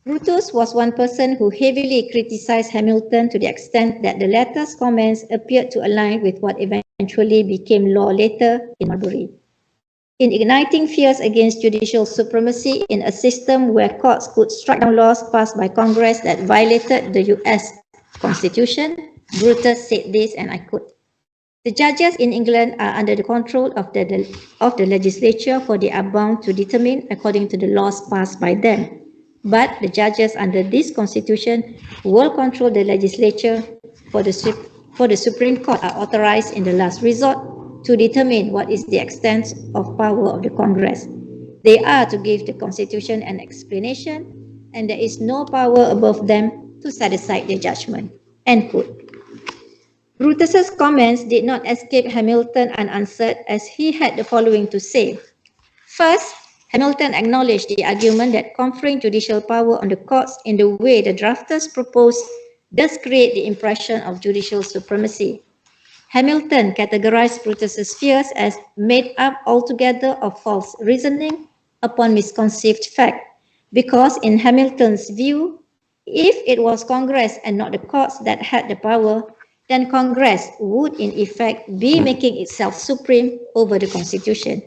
Brutus was one person who heavily criticized Hamilton to the extent that the latter's comments appeared to align with what eventually became law later in Marbury. In igniting fears against judicial supremacy in a system where courts could strike down laws passed by Congress that violated the US Constitution, Brutus said this, and I quote, "The judges in England are under the control of the legislature, for they are bound to determine according to the laws passed by them. But the judges under this constitution will control the legislature, for the Supreme Court are authorized in the last resort to determine what is the extent of power of the Congress. They are to give the constitution an explanation, and there is no power above them to set aside their judgment." End quote. Brutus's comments did not escape Hamilton unanswered, as he had the following to say. First, Hamilton acknowledged the argument that conferring judicial power on the courts in the way the drafters proposed does create the impression of judicial supremacy. Hamilton categorized Brutus's fears as made up altogether of false reasoning upon misconceived fact, because in Hamilton's view, if it was Congress and not the courts that had the power, then Congress would in effect be making itself supreme over the Constitution.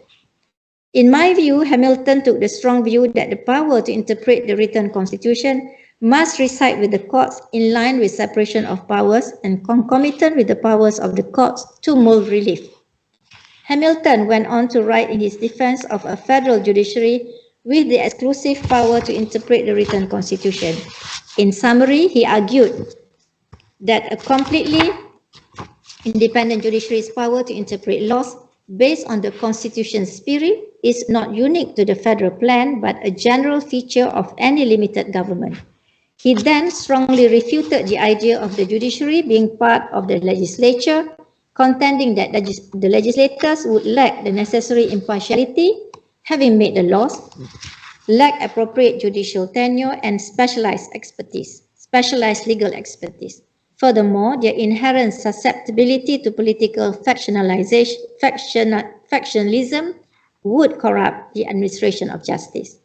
In my view, Hamilton took the strong view that the power to interpret the written Constitution must reside with the courts in line with separation of powers and concomitant with the powers of the courts to mold relief. Hamilton went on to write in his defense of a federal judiciary with the exclusive power to interpret the written Constitution. In summary, he argued that a completely independent judiciary's power to interpret laws based on the Constitution's spirit is not unique to the federal plan, but a general feature of any limited government. He then strongly refuted the idea of the judiciary being part of the legislature, contending that the legislators would lack the necessary impartiality, having made the laws, lack appropriate judicial tenure and specialized legal expertise. Furthermore, their inherent susceptibility to political factionalism would corrupt the administration of justice.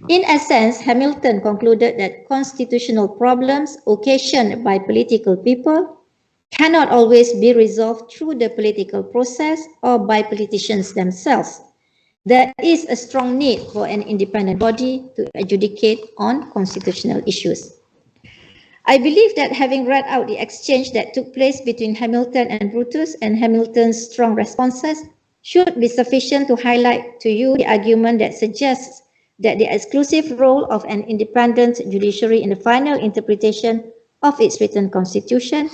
In essence, Hamilton concluded that constitutional problems occasioned by political people cannot always be resolved through the political process or by politicians themselves. There is a strong need for an independent body to adjudicate on constitutional issues. I believe that having read out the exchange that took place between Hamilton and Brutus and Hamilton's strong responses should be sufficient to highlight to you the argument that suggests that the exclusive role of an independent judiciary in the final interpretation of its written constitution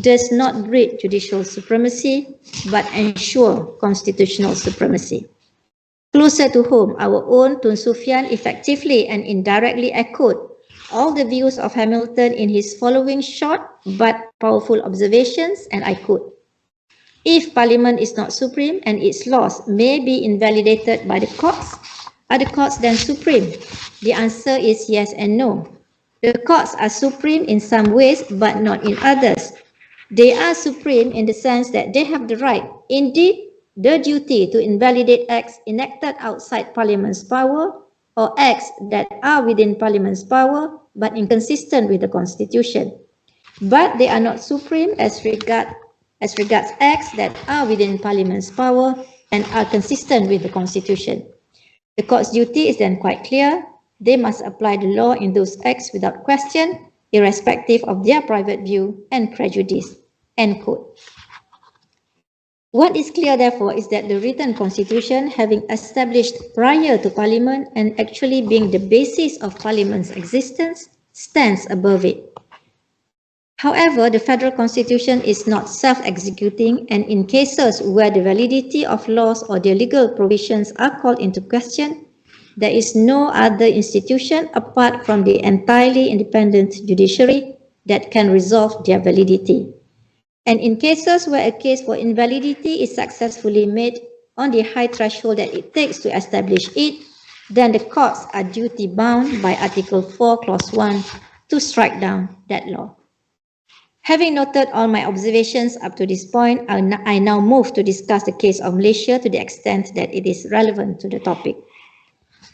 does not breed judicial supremacy, but ensure constitutional supremacy. Closer to home, our own Tun Sufyan effectively and indirectly echoed all the views of Hamilton in his following short but powerful observations, and I quote, "If Parliament is not supreme and its laws may be invalidated by the courts, are the courts then supreme? The answer is yes and no. The courts are supreme in some ways but not in others. They are supreme in the sense that they have the right, indeed the duty, to invalidate acts enacted outside Parliament's power or acts that are within Parliament's power but inconsistent with the Constitution. But they are not supreme as regards acts that are within Parliament's power and are consistent with the Constitution. The court's duty is then quite clear. They must apply the law in those acts without question, irrespective of their private view and prejudice." End quote. What is clear, therefore, is that the written constitution, having established prior to Parliament and actually being the basis of Parliament's existence, stands above it. However, the federal constitution is not self-executing, and in cases where the validity of laws or their legal provisions are called into question, there is no other institution apart from the entirely independent judiciary that can resolve their validity. And in cases where a case for invalidity is successfully made on the high threshold that it takes to establish it, then the courts are duty bound by Article 4, Clause 1 to strike down that law. Having noted all my observations up to this point, I now move to discuss the case of Malaysia to the extent that it is relevant to the topic.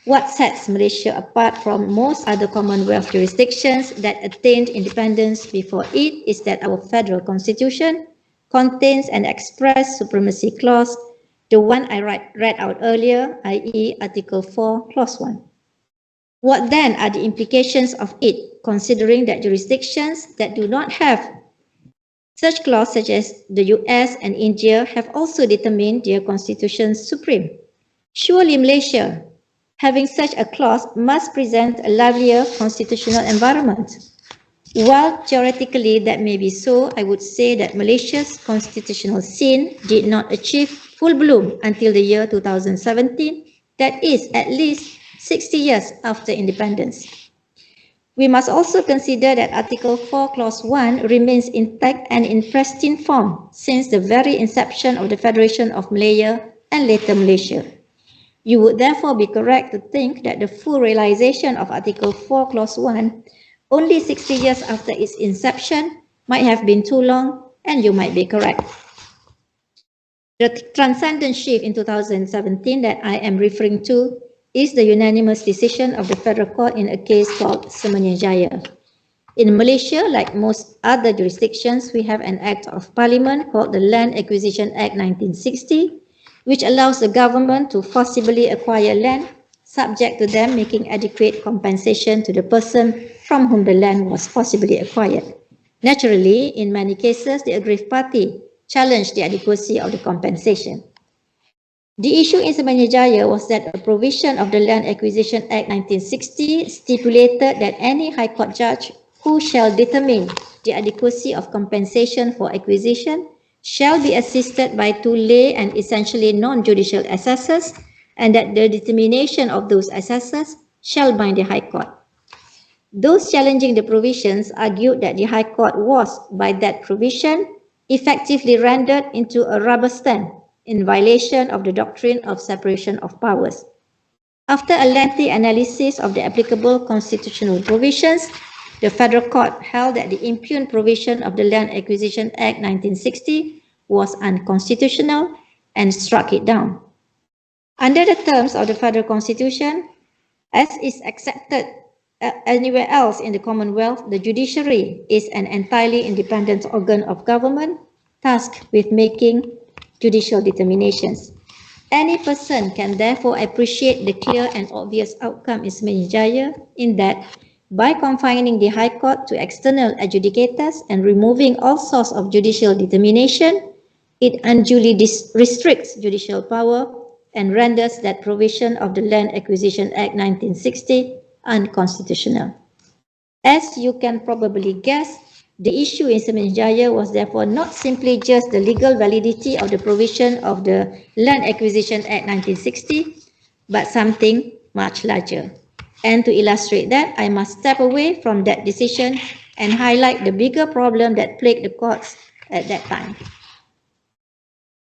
What sets Malaysia apart from most other Commonwealth jurisdictions that attained independence before it is that our federal constitution contains an express supremacy clause, the one I read out earlier, i.e. Article 4, Clause 1. What then are the implications of it, considering that jurisdictions that do not have such clause, such as the US and India, have also determined their constitutions supreme? Surely Malaysia, having such a clause, must present a livelier constitutional environment. While theoretically that may be so, I would say that Malaysia's constitutional scene did not achieve full bloom until the year 2017, that is at least 60 years after independence. We must also consider that Article 4, Clause 1 remains intact and in pristine form since the very inception of the Federation of Malaya and later Malaysia. You would therefore be correct to think that the full realization of Article 4, Clause 1, only 60 years after its inception, might have been too long, and you might be correct. The transcendent shift in 2017 that I am referring to is the unanimous decision of the Federal Court in a case called Semenanjaya. In Malaysia, like most other jurisdictions, we have an Act of Parliament called the Land Acquisition Act 1960, which allows the government to forcibly acquire land, subject to them making adequate compensation to the person from whom the land was forcibly acquired. Naturally, in many cases, the aggrieved party challenged the adequacy of the compensation. The issue in Semenanjaya was that a provision of the Land Acquisition Act 1960 stipulated that any High Court judge who shall determine the adequacy of compensation for acquisition shall be assisted by two lay and essentially non-judicial assessors, and that the determination of those assessors shall bind the High Court. Those challenging the provisions argued that the High Court was, by that provision, effectively rendered into a rubber stamp in violation of the doctrine of separation of powers. After a lengthy analysis of the applicable constitutional provisions, the Federal Court held that the impugned provision of the Land Acquisition Act 1960 was unconstitutional and struck it down. Under the terms of the Federal Constitution, as is accepted anywhere else in the Commonwealth, the judiciary is an entirely independent organ of government tasked with making judicial determinations. Any person can therefore appreciate the clear and obvious outcome in Semenanjaya in that by confining the High Court to external adjudicators and removing all sorts of judicial determination, it unduly restricts judicial power and renders that provision of the Land Acquisition Act 1960 unconstitutional. As you can probably guess, the issue in Semenanjaya was therefore not simply just the legal validity of the provision of the Land Acquisition Act 1960, but something much larger. And to illustrate that, I must step away from that decision and highlight the bigger problem that plagued the courts at that time.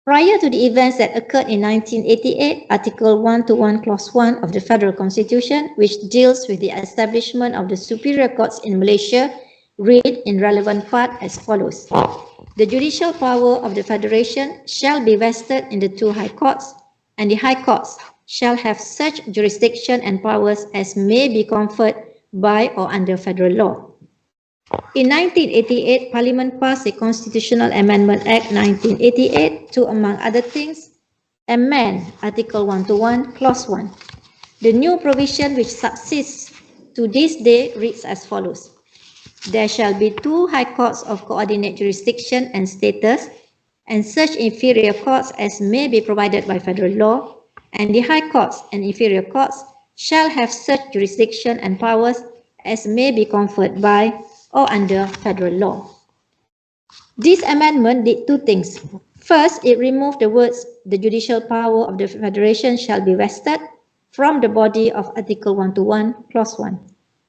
Prior to the events that occurred in 1988, Article 121, Clause 1 of the Federal Constitution, which deals with the establishment of the superior courts in Malaysia, read in relevant part as follows. The judicial power of the Federation shall be vested in the two High Courts, and the High Courts shall have such jurisdiction and powers as may be conferred by or under federal law. In 1988, Parliament passed a Constitutional Amendment Act 1988 to, among other things, amend Article 121, Clause 1. The new provision which subsists to this day reads as follows. There shall be two High Courts of coordinate jurisdiction and status, and such inferior courts as may be provided by federal law, and the High Courts and inferior courts shall have such jurisdiction and powers as may be conferred by or under federal law. This amendment did two things. First, it removed the words, the judicial power of the Federation shall be vested, from the body of Article 121, Clause 1.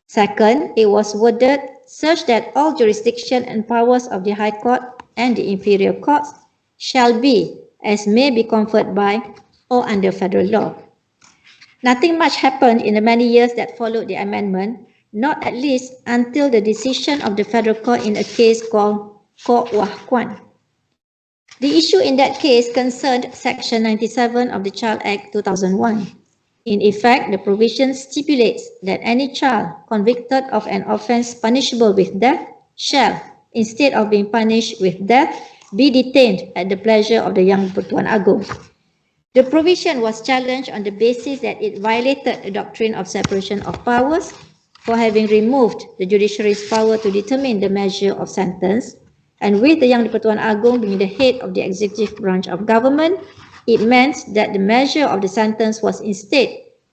Second, it was worded such that all jurisdiction and powers of the High Court and the inferior courts shall be as may be conferred by or under federal law. Nothing much happened in the many years that followed the amendment, not at least until the decision of the federal court in a case called Kok Wah Kwan. The issue in that case concerned Section 97 of the Child Act 2001. In effect, the provision stipulates that any child convicted of an offence punishable with death shall, instead of being punished with death, be detained at the pleasure of the Yang Pertuan Agong. The provision was challenged on the basis that it violated the doctrine of separation of powers for having removed the judiciary's power to determine the measure of sentence, and with the Yang Pertuan Agong being the head of the executive branch of government, it meant that the measure of the sentence was instead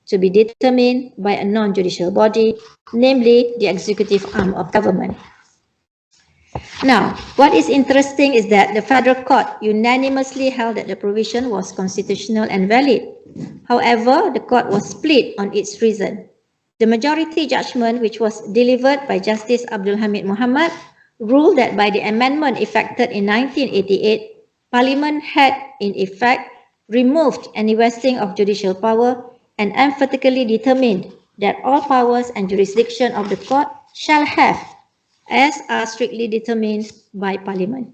to be determined by a non-judicial body, namely the executive arm of government. Now, what is interesting is that the federal court unanimously held that the provision was constitutional and valid. However, the court was split on its reason. The majority judgment, which was delivered by Justice Abdul Hamid Muhammad, ruled that by the amendment effected in 1988, Parliament had, in effect, removed any vesting of judicial power and emphatically determined that all powers and jurisdiction of the court shall have, as are strictly determined by Parliament.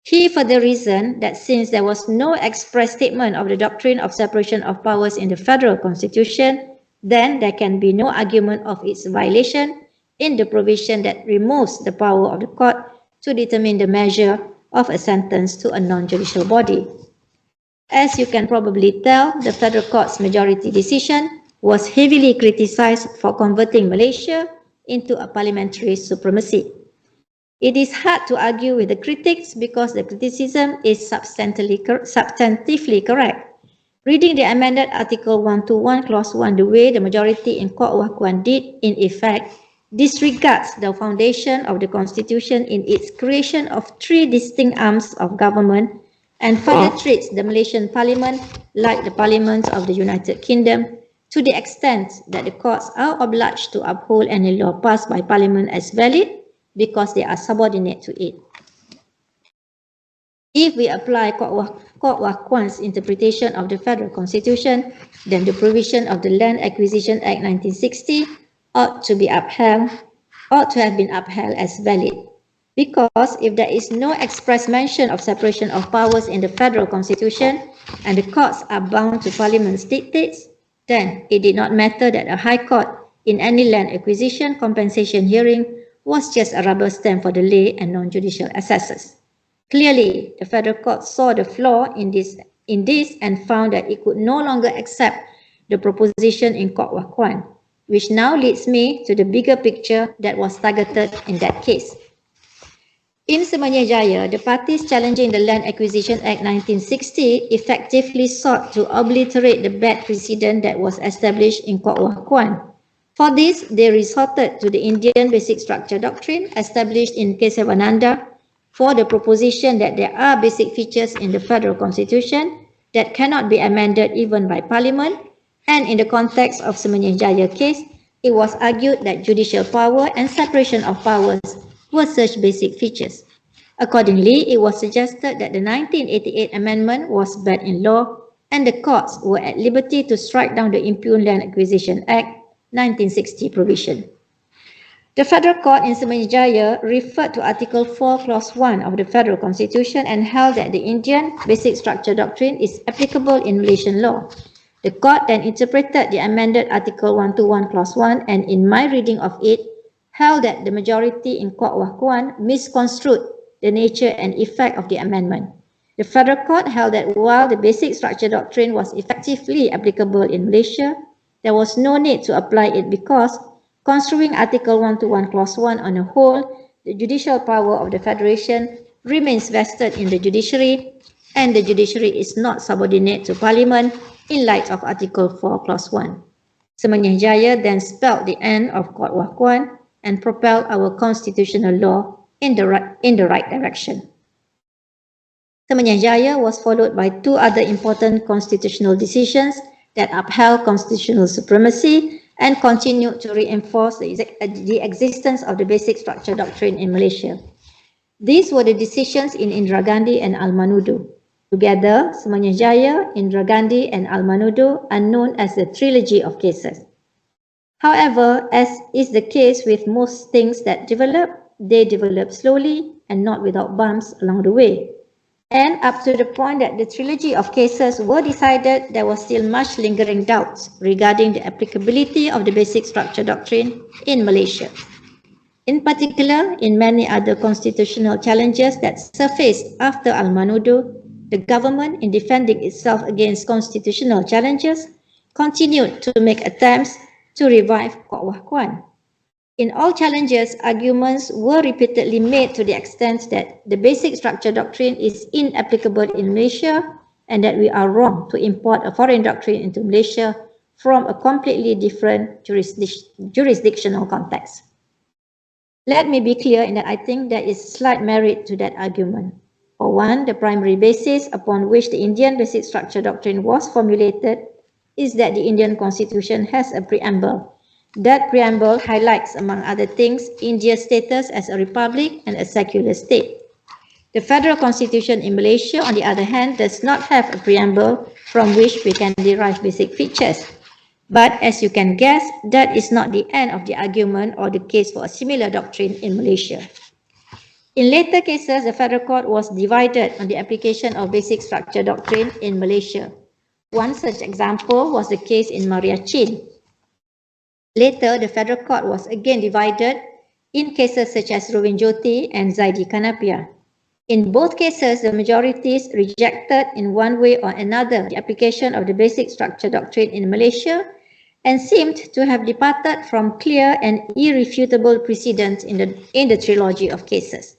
He further reasoned that since there was no express statement of the doctrine of separation of powers in the Federal Constitution, then there can be no argument of its violation in the provision that removes the power of the court to determine the measure of a sentence to a non-judicial body. As you can probably tell, the Federal Court's majority decision was heavily criticized for converting Malaysia into a parliamentary supremacy. It is hard to argue with the critics because the criticism is substantively correct. Reading the amended Article 121, Clause 1 the way the majority in Kok Wah Kwan did, in effect, disregards the foundation of the Constitution in its creation of three distinct arms of government and further treats the Malaysian Parliament like the parliaments of the United Kingdom to the extent that the courts are obliged to uphold any law passed by Parliament as valid because they are subordinate to it. If we apply Kok Wah Kwan's interpretation of the Federal Constitution, then the provision of the Land Acquisition Act 1960 ought to have been upheld as valid. Because if there is no express mention of separation of powers in the Federal Constitution and the courts are bound to Parliament's dictates, then it did not matter that a High Court in any land acquisition compensation hearing was just a rubber stamp for the lay and non-judicial assessors. Clearly, the Federal Court saw the flaw in this and found that it could no longer accept the proposition in Kok Wah Kwan, which now leads me to the bigger picture that was targeted in that case. In Semenyo Jaya, the parties challenging the Land Acquisition Act 1960 effectively sought to obliterate the bad precedent that was established in Kok Wah Kwan. For this, they resorted to the Indian Basic Structure Doctrine established in Case of Malaysia for the proposition that there are basic features in the Federal Constitution that cannot be amended even by Parliament, and in the context of Semenyo Jaya case, it was argued that judicial power and separation of powers were such basic features. Accordingly, it was suggested that the 1988 amendment was bad in law and the courts were at liberty to strike down the Impugned Land Acquisition Act 1960 provision. The Federal Court in Semenyo Jaya referred to Article 4, Clause 1 of the Federal Constitution and held that the Indian Basic Structure Doctrine is applicable in Malaysian law. The court then interpreted the amended Article 121, Clause 1, and in my reading of it, held that the majority in Kok Wah Kwan misconstrued the nature and effect of the amendment. The Federal Court held that while the Basic Structure Doctrine was effectively applicable in Malaysia, there was no need to apply it because, construing Article 121, Clause 1 on a whole, the judicial power of the Federation remains vested in the judiciary, and the judiciary is not subordinate to Parliament in light of Article 4, Clause 1. Semenyo Jaya then spelled the end of Kok Wah Kwan and propelled our constitutional law in the right direction. Semenyo Jaya was followed by two other important constitutional decisions that upheld constitutional supremacy and continued to reinforce the existence of the basic structure doctrine in Malaysia. These were the decisions in Indira Gandhi and Al-Manudu. Together, Semuanya Jaya, Indira Gandhi and Al-Manudu are known as the trilogy of cases. However, as is the case with most things that develop, they develop slowly and not without bumps along the way. And up to the point that the trilogy of cases were decided, there was still much lingering doubts regarding the applicability of the basic structure doctrine in Malaysia. In particular, in many other constitutional challenges that surfaced after Al-Manudu, the government, in defending itself against constitutional challenges, continued to make attempts to revive Kuat Wah Kuan. In all challenges, arguments were repeatedly made to the extent that the basic structure doctrine is inapplicable in Malaysia and that we are wrong to import a foreign doctrine into Malaysia from a completely different jurisdictional context. Let me be clear in that I think there is slight merit to that argument. For one, the primary basis upon which the Indian basic structure doctrine was formulated is that the Indian constitution has a preamble. That preamble highlights, among other things, India's status as a republic and a secular state. The federal constitution in Malaysia, on the other hand, does not have a preamble from which we can derive basic features. But as you can guess, that is not the end of the argument or the case for a similar doctrine in Malaysia. In later cases, the federal court was divided on the application of basic structure doctrine in Malaysia. One such example was the case in Malaysian. Later, the federal court was again divided in cases such as Rovin Jyoti and Zaidi Kanapia. In both cases, the majorities rejected in one way or another the application of the basic structure doctrine in Malaysia and seemed to have departed from clear and irrefutable precedents in the trilogy of cases.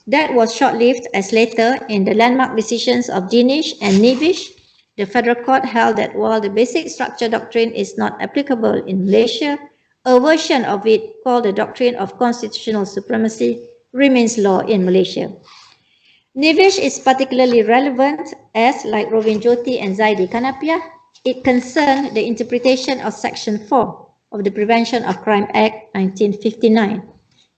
That was short-lived, as later, in the landmark decisions of Dinesh and Nevish, the federal court held that while the basic structure doctrine is not applicable in Malaysia, a version of it called the doctrine of constitutional supremacy remains law in Malaysia. Nevish is particularly relevant as, like Rovin Jyoti and Zaidi Kanapia, it concerned the interpretation of Section 4 of the Prevention of Crime Act 1959.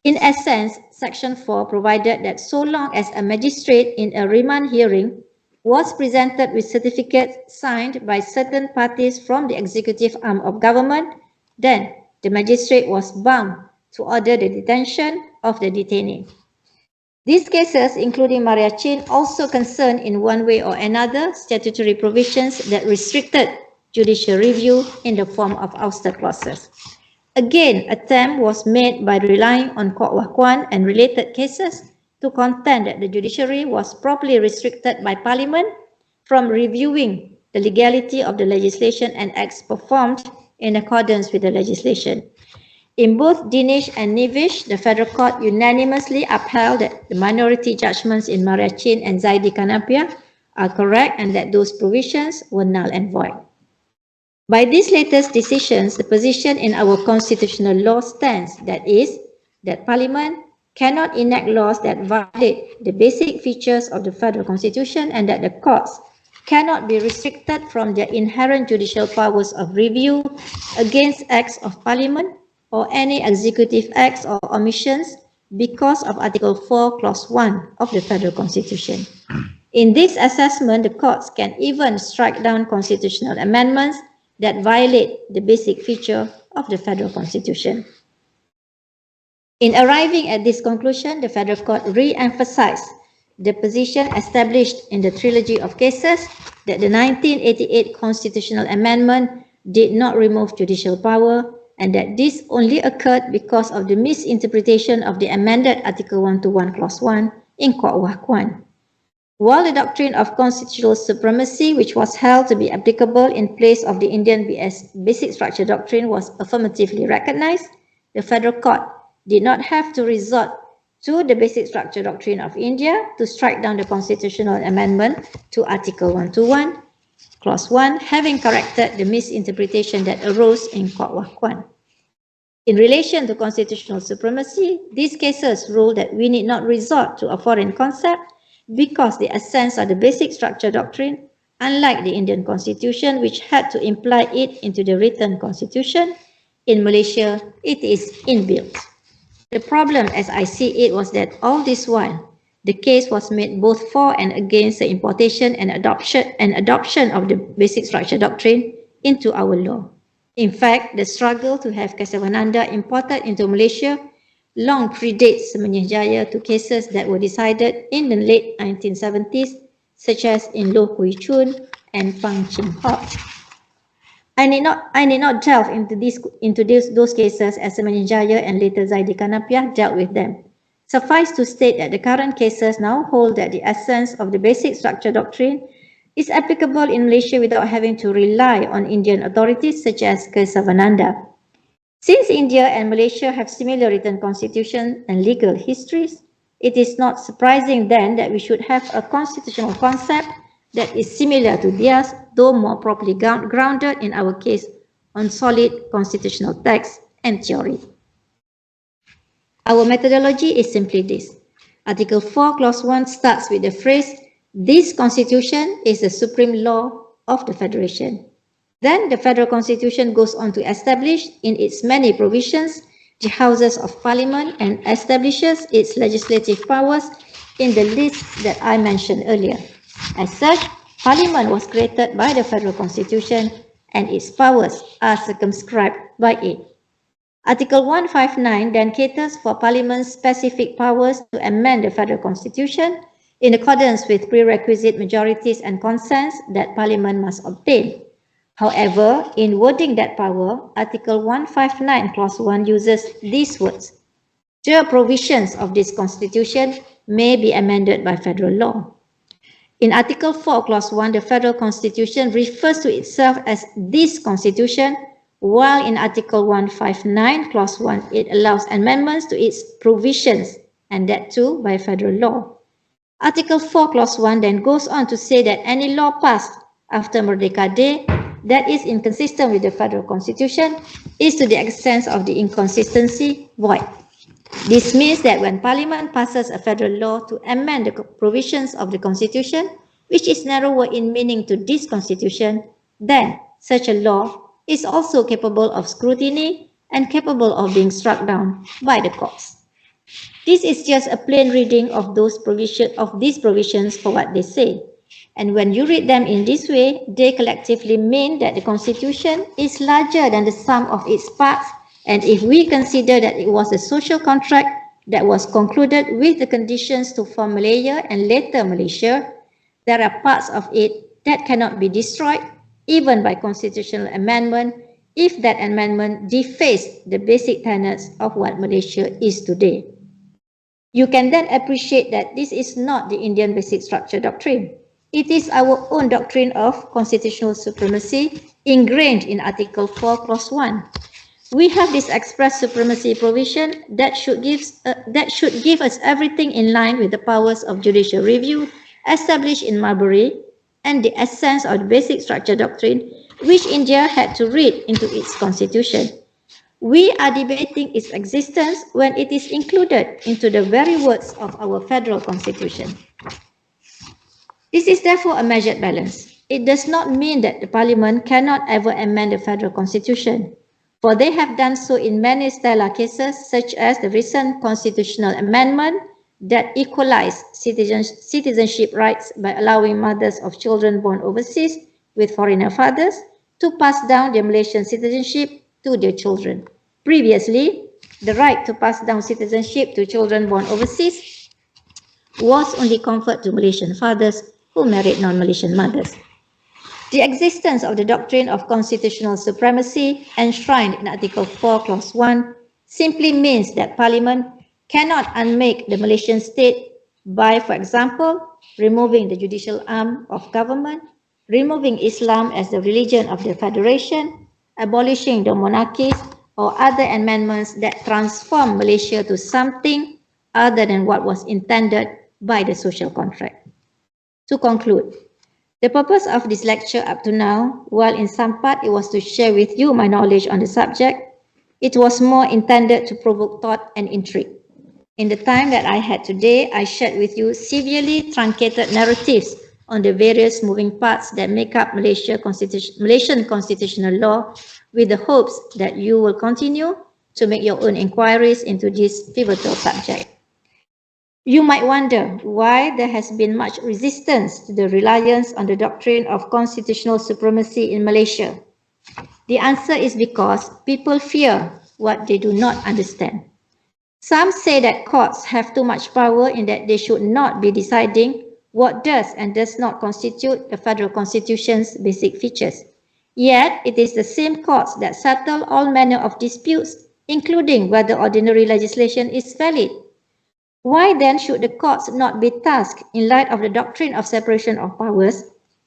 In essence, Section 4 provided that so long as a magistrate in a remand hearing was presented with certificates signed by certain parties from the executive arm of government, then the magistrate was bound to order the detention of the detainee. These cases, including Maria Chin, also concern in one way or another statutory provisions that restricted judicial review in the form of ouster clauses. Again, attempt was made by relying on Kuat Wah Kuan and related cases to contend that the judiciary was properly restricted by Parliament from reviewing the legality of the legislation and acts performed in accordance with the legislation. In both Dinesh and Nevish, the federal court unanimously upheld that the minority judgments in Maria Chin and Zaidi Kanapia are correct and that those provisions were null and void. By these latest decisions, the position in our constitutional law stands, that is, that Parliament cannot enact laws that violate the basic features of the federal constitution and that the courts cannot be restricted from their inherent judicial powers of review against acts of Parliament or any executive acts or omissions because of Article 4, Clause 1 of the Federal Constitution. In this assessment, the courts can even strike down constitutional amendments that violate the basic feature of the Federal Constitution. In arriving at this conclusion, the Federal Court re-emphasized the position established in the trilogy of cases that the 1988 constitutional amendment did not remove judicial power and that this only occurred because of the misinterpretation of the amended Article 121 Clause 1 in Kuat Wah Kuan. While the doctrine of constitutional supremacy, which was held to be applicable in place of the Indian basic structure doctrine, was affirmatively recognized, the Federal Court did not have to resort to the basic structure doctrine of India to strike down the constitutional amendment to Article 121, Clause 1, having corrected the misinterpretation that arose in Kuat Wah Kuan. In relation to constitutional supremacy, these cases rule that we need not resort to a foreign concept because the essence of the basic structure doctrine, unlike the Indian constitution, which had to imply it into the written constitution, In Malaysia, it is inbuilt. The problem, as I see it, was that all this while, the case was made both for and against the importation and adoption of the basic structure doctrine into our law. In fact, the struggle to have Kesavananda imported into Malaysia long predates Semenyih Jaya to cases that were decided in the late 1970s, such as in Loh Kui Chun and Fang Ching Hock. I need not delve into those cases as Semenyih Jaya and later Zaidi Kanapiah dealt with them. Suffice to state that the current cases now hold that the essence of the basic structure doctrine is applicable in Malaysia without having to rely on Indian authorities such as Kesavananda. Since India and Malaysia have similar written constitutions and legal histories, it is not surprising then that we should have a constitutional concept that is similar to theirs, though more properly grounded in our case on solid constitutional text and theory. Our methodology is simply this. Article 4, Clause 1 starts with the phrase, "This Constitution is the supreme law of the Federation." Then the Federal Constitution goes on to establish in its many provisions the Houses of Parliament and establishes its legislative powers in the list that I mentioned earlier. As such, Parliament was created by the Federal Constitution and its powers are circumscribed by it. Article 159 then caters for Parliament's specific powers to amend the Federal Constitution in accordance with prerequisite majorities and consents that Parliament must obtain. However, in wording that power, Article 159 Clause 1 uses these words: "The provisions of this Constitution may be amended by federal law." In Article 4 Clause 1, the Federal Constitution refers to itself as this Constitution, while in Article 159 Clause 1, it allows amendments to its provisions, and that too by federal law. Article 4 Clause 1 then goes on to say that any law passed after Merdeka Day that is inconsistent with the Federal Constitution is to the extent of the inconsistency void. This means that when Parliament passes a federal law to amend the provisions of the Constitution, which is narrower in meaning to this Constitution, then such a law is also capable of scrutiny and capable of being struck down by the courts. This is just a plain reading of these provisions for what they say. And when you read them in this way, they collectively mean that the Constitution is larger than the sum of its parts. And if we consider that it was a social contract that was concluded with the conditions to form Malaya and later Malaysia, there are parts of it that cannot be destroyed even by constitutional amendment if that amendment defaced the basic tenets of what Malaysia is today. You can then appreciate that this is not the Indian basic structure doctrine. It is our own doctrine of constitutional supremacy ingrained in Article 4 Clause 1. We have this express supremacy provision that should give us everything in line with the powers of judicial review established in Marbury and the essence of the basic structure doctrine which India had to read into its constitution. We are debating its existence when it is included into the very words of our federal constitution. This is therefore a measured balance. It does not mean that the Parliament cannot ever amend the federal constitution, for they have done so in many stellar cases, such as the recent constitutional amendment that equalized citizenship rights by allowing mothers of children born overseas with foreigner fathers to pass down their Malaysian citizenship to their children. Previously, the right to pass down citizenship to children born overseas was only conferred to Malaysian fathers who married non-Malaysian mothers. The existence of the doctrine of constitutional supremacy enshrined in Article 4 Clause 1 simply means that Parliament cannot unmake the Malaysian state by, for example, removing the judicial arm of government, removing Islam as the religion of the Federation, abolishing the monarchies, or other amendments that transform Malaysia to something other than what was intended by the social contract. To conclude, the purpose of this lecture up to now, while in some part it was to share with you my knowledge on the subject, it was more intended to provoke thought and intrigue. In the time that I had today, I shared with you severely truncated narratives on the various moving parts that make up Malaysian constitutional law, with the hopes that you will continue to make your own inquiries into this pivotal subject. You might wonder why there has been much resistance to the reliance on the doctrine of constitutional supremacy in Malaysia. The answer is because people fear what they do not understand. Some say that courts have too much power in that they should not be deciding what does and does not constitute the Federal Constitution's basic features. Yet, it is the same courts that settle all manner of disputes, including whether ordinary legislation is valid. Why then should the courts not be tasked, in light of the doctrine of separation of powers,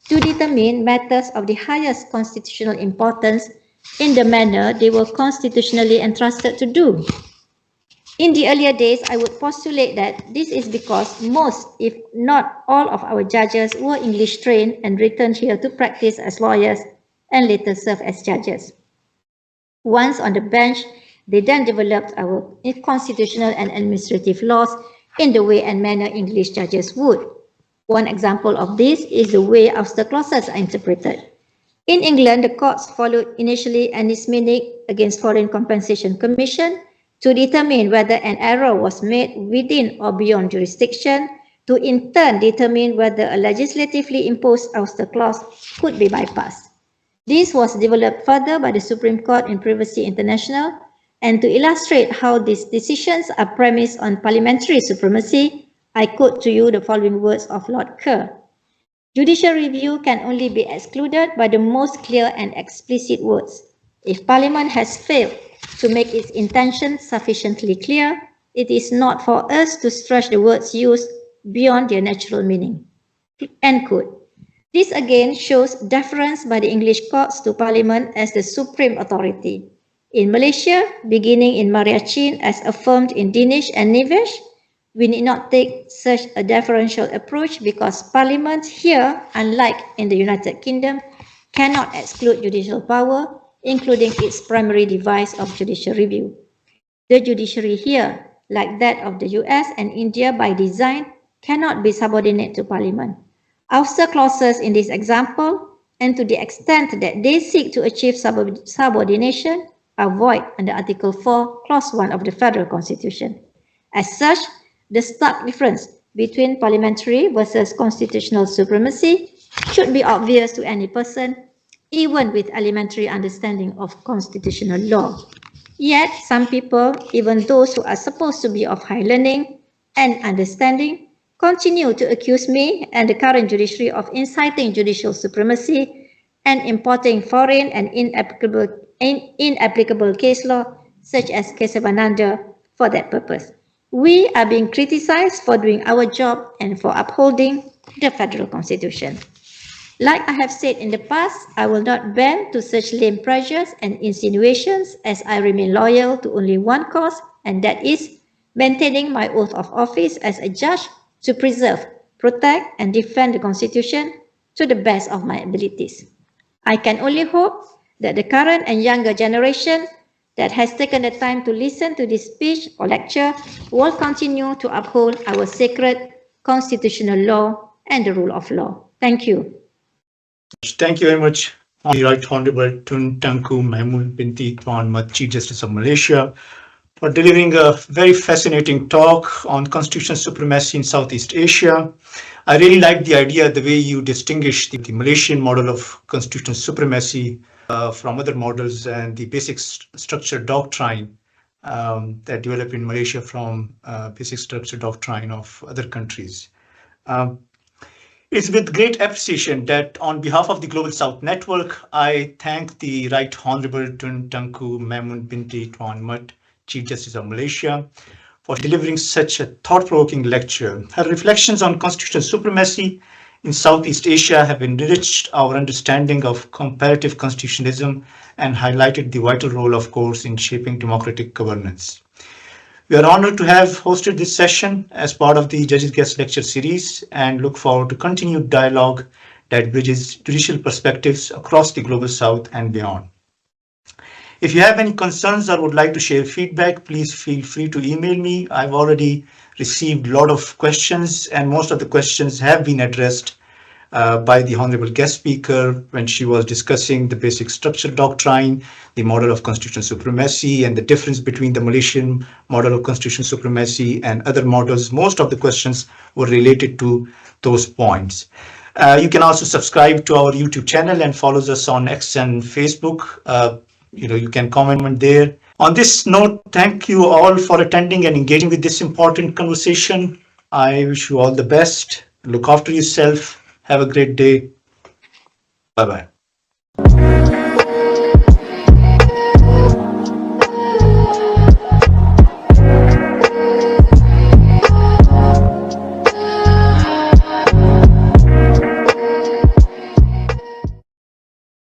to determine matters of the highest constitutional importance in the manner they were constitutionally entrusted to do? In the earlier days, I would postulate that this is because most, if not all, of our judges were English trained and returned here to practice as lawyers and later serve as judges. Once on the bench, they then developed our constitutional and administrative laws in the way and manner English judges would. One example of this is the way ouster clauses are interpreted. In England, the courts followed initially antisemitic against Foreign Compensation Commission to determine whether an error was made within or beyond jurisdiction, to in turn determine whether a legislatively imposed ouster clause could be bypassed. This was developed further by the Supreme Court in Privacy International, and to illustrate how these decisions are premised on parliamentary supremacy, I quote to you the following words of Lord Kerr. Judicial review can only be excluded by the most clear and explicit words. If Parliament has failed to make its intention sufficiently clear, it is not for us to stretch the words used beyond their natural meaning. End quote. This again shows deference by the English courts to Parliament as the supreme authority. In Malaysia, beginning in Mariachin as affirmed in Dinesh and Nivesh, we need not take such a deferential approach because Parliament here, unlike in the United Kingdom, cannot exclude judicial power, including its primary device of judicial review. The judiciary here, like that of the US and India by design, cannot be subordinate to Parliament. Ouster clauses in this example, and to the extent that they seek to achieve subordination, are void under Article 4, Clause 1 of the Federal Constitution. As such, the stark difference between parliamentary versus constitutional supremacy should be obvious to any person, even with elementary understanding of constitutional law. Yet, some people, even those who are supposed to be of high learning and understanding, continue to accuse me and the current judiciary of inciting judicial supremacy and importing foreign and inapplicable case law, such as Case of Malaysia, for that purpose. We are being criticized for doing our job and for upholding the Federal Constitution. Like I have said in the past, I will not bend to such lame pressures and insinuations as I remain loyal to only one cause, and that is maintaining my oath of office as a judge to preserve, protect, and defend the Constitution to the best of my abilities. I can only hope that the current and younger generation that has taken the time to listen to this speech or lecture will continue to uphold our sacred constitutional law and the rule of law. Thank you. Thank you very much, the Right Honourable Tengku Maimun, binti Tuan Mat, Chief Justice of Malaysia, for delivering a very fascinating talk on constitutional supremacy in Southeast Asia. I really like the idea, the way you distinguish the Malaysian model of constitutional supremacy from other models, and the basic structure doctrine that developed in Malaysia from basic structure doctrine of other countries. It's with great appreciation that on behalf of the Global South Network, I thank the Right Honourable Tengku Maimun binti Tuan Mat, Chief Justice of Malaysia, for delivering such a thought-provoking lecture. Her reflections on constitutional supremacy in Southeast Asia have enriched our understanding of comparative constitutionalism and highlighted the vital role of courts in shaping democratic governance. We are honored to have hosted this session as part of the Judges Guest Lecture series and look forward to continued dialogue that bridges judicial perspectives across the Global South and beyond. If you have any concerns or would like to share feedback, please feel free to email me. I've already received a lot of questions, and most of the questions have been addressed by the Honourable guest speaker when she was discussing the basic structure doctrine, the model of constitutional supremacy, and the difference between the Malaysian model of constitutional supremacy and other models. Most of the questions were related to those points. You can also subscribe to our YouTube channel and follow us on X and Facebook. You can comment there. On this note, thank you all for attending and engaging with this important conversation. I wish you all the best. Look after yourself. Have a great day. Bye-bye.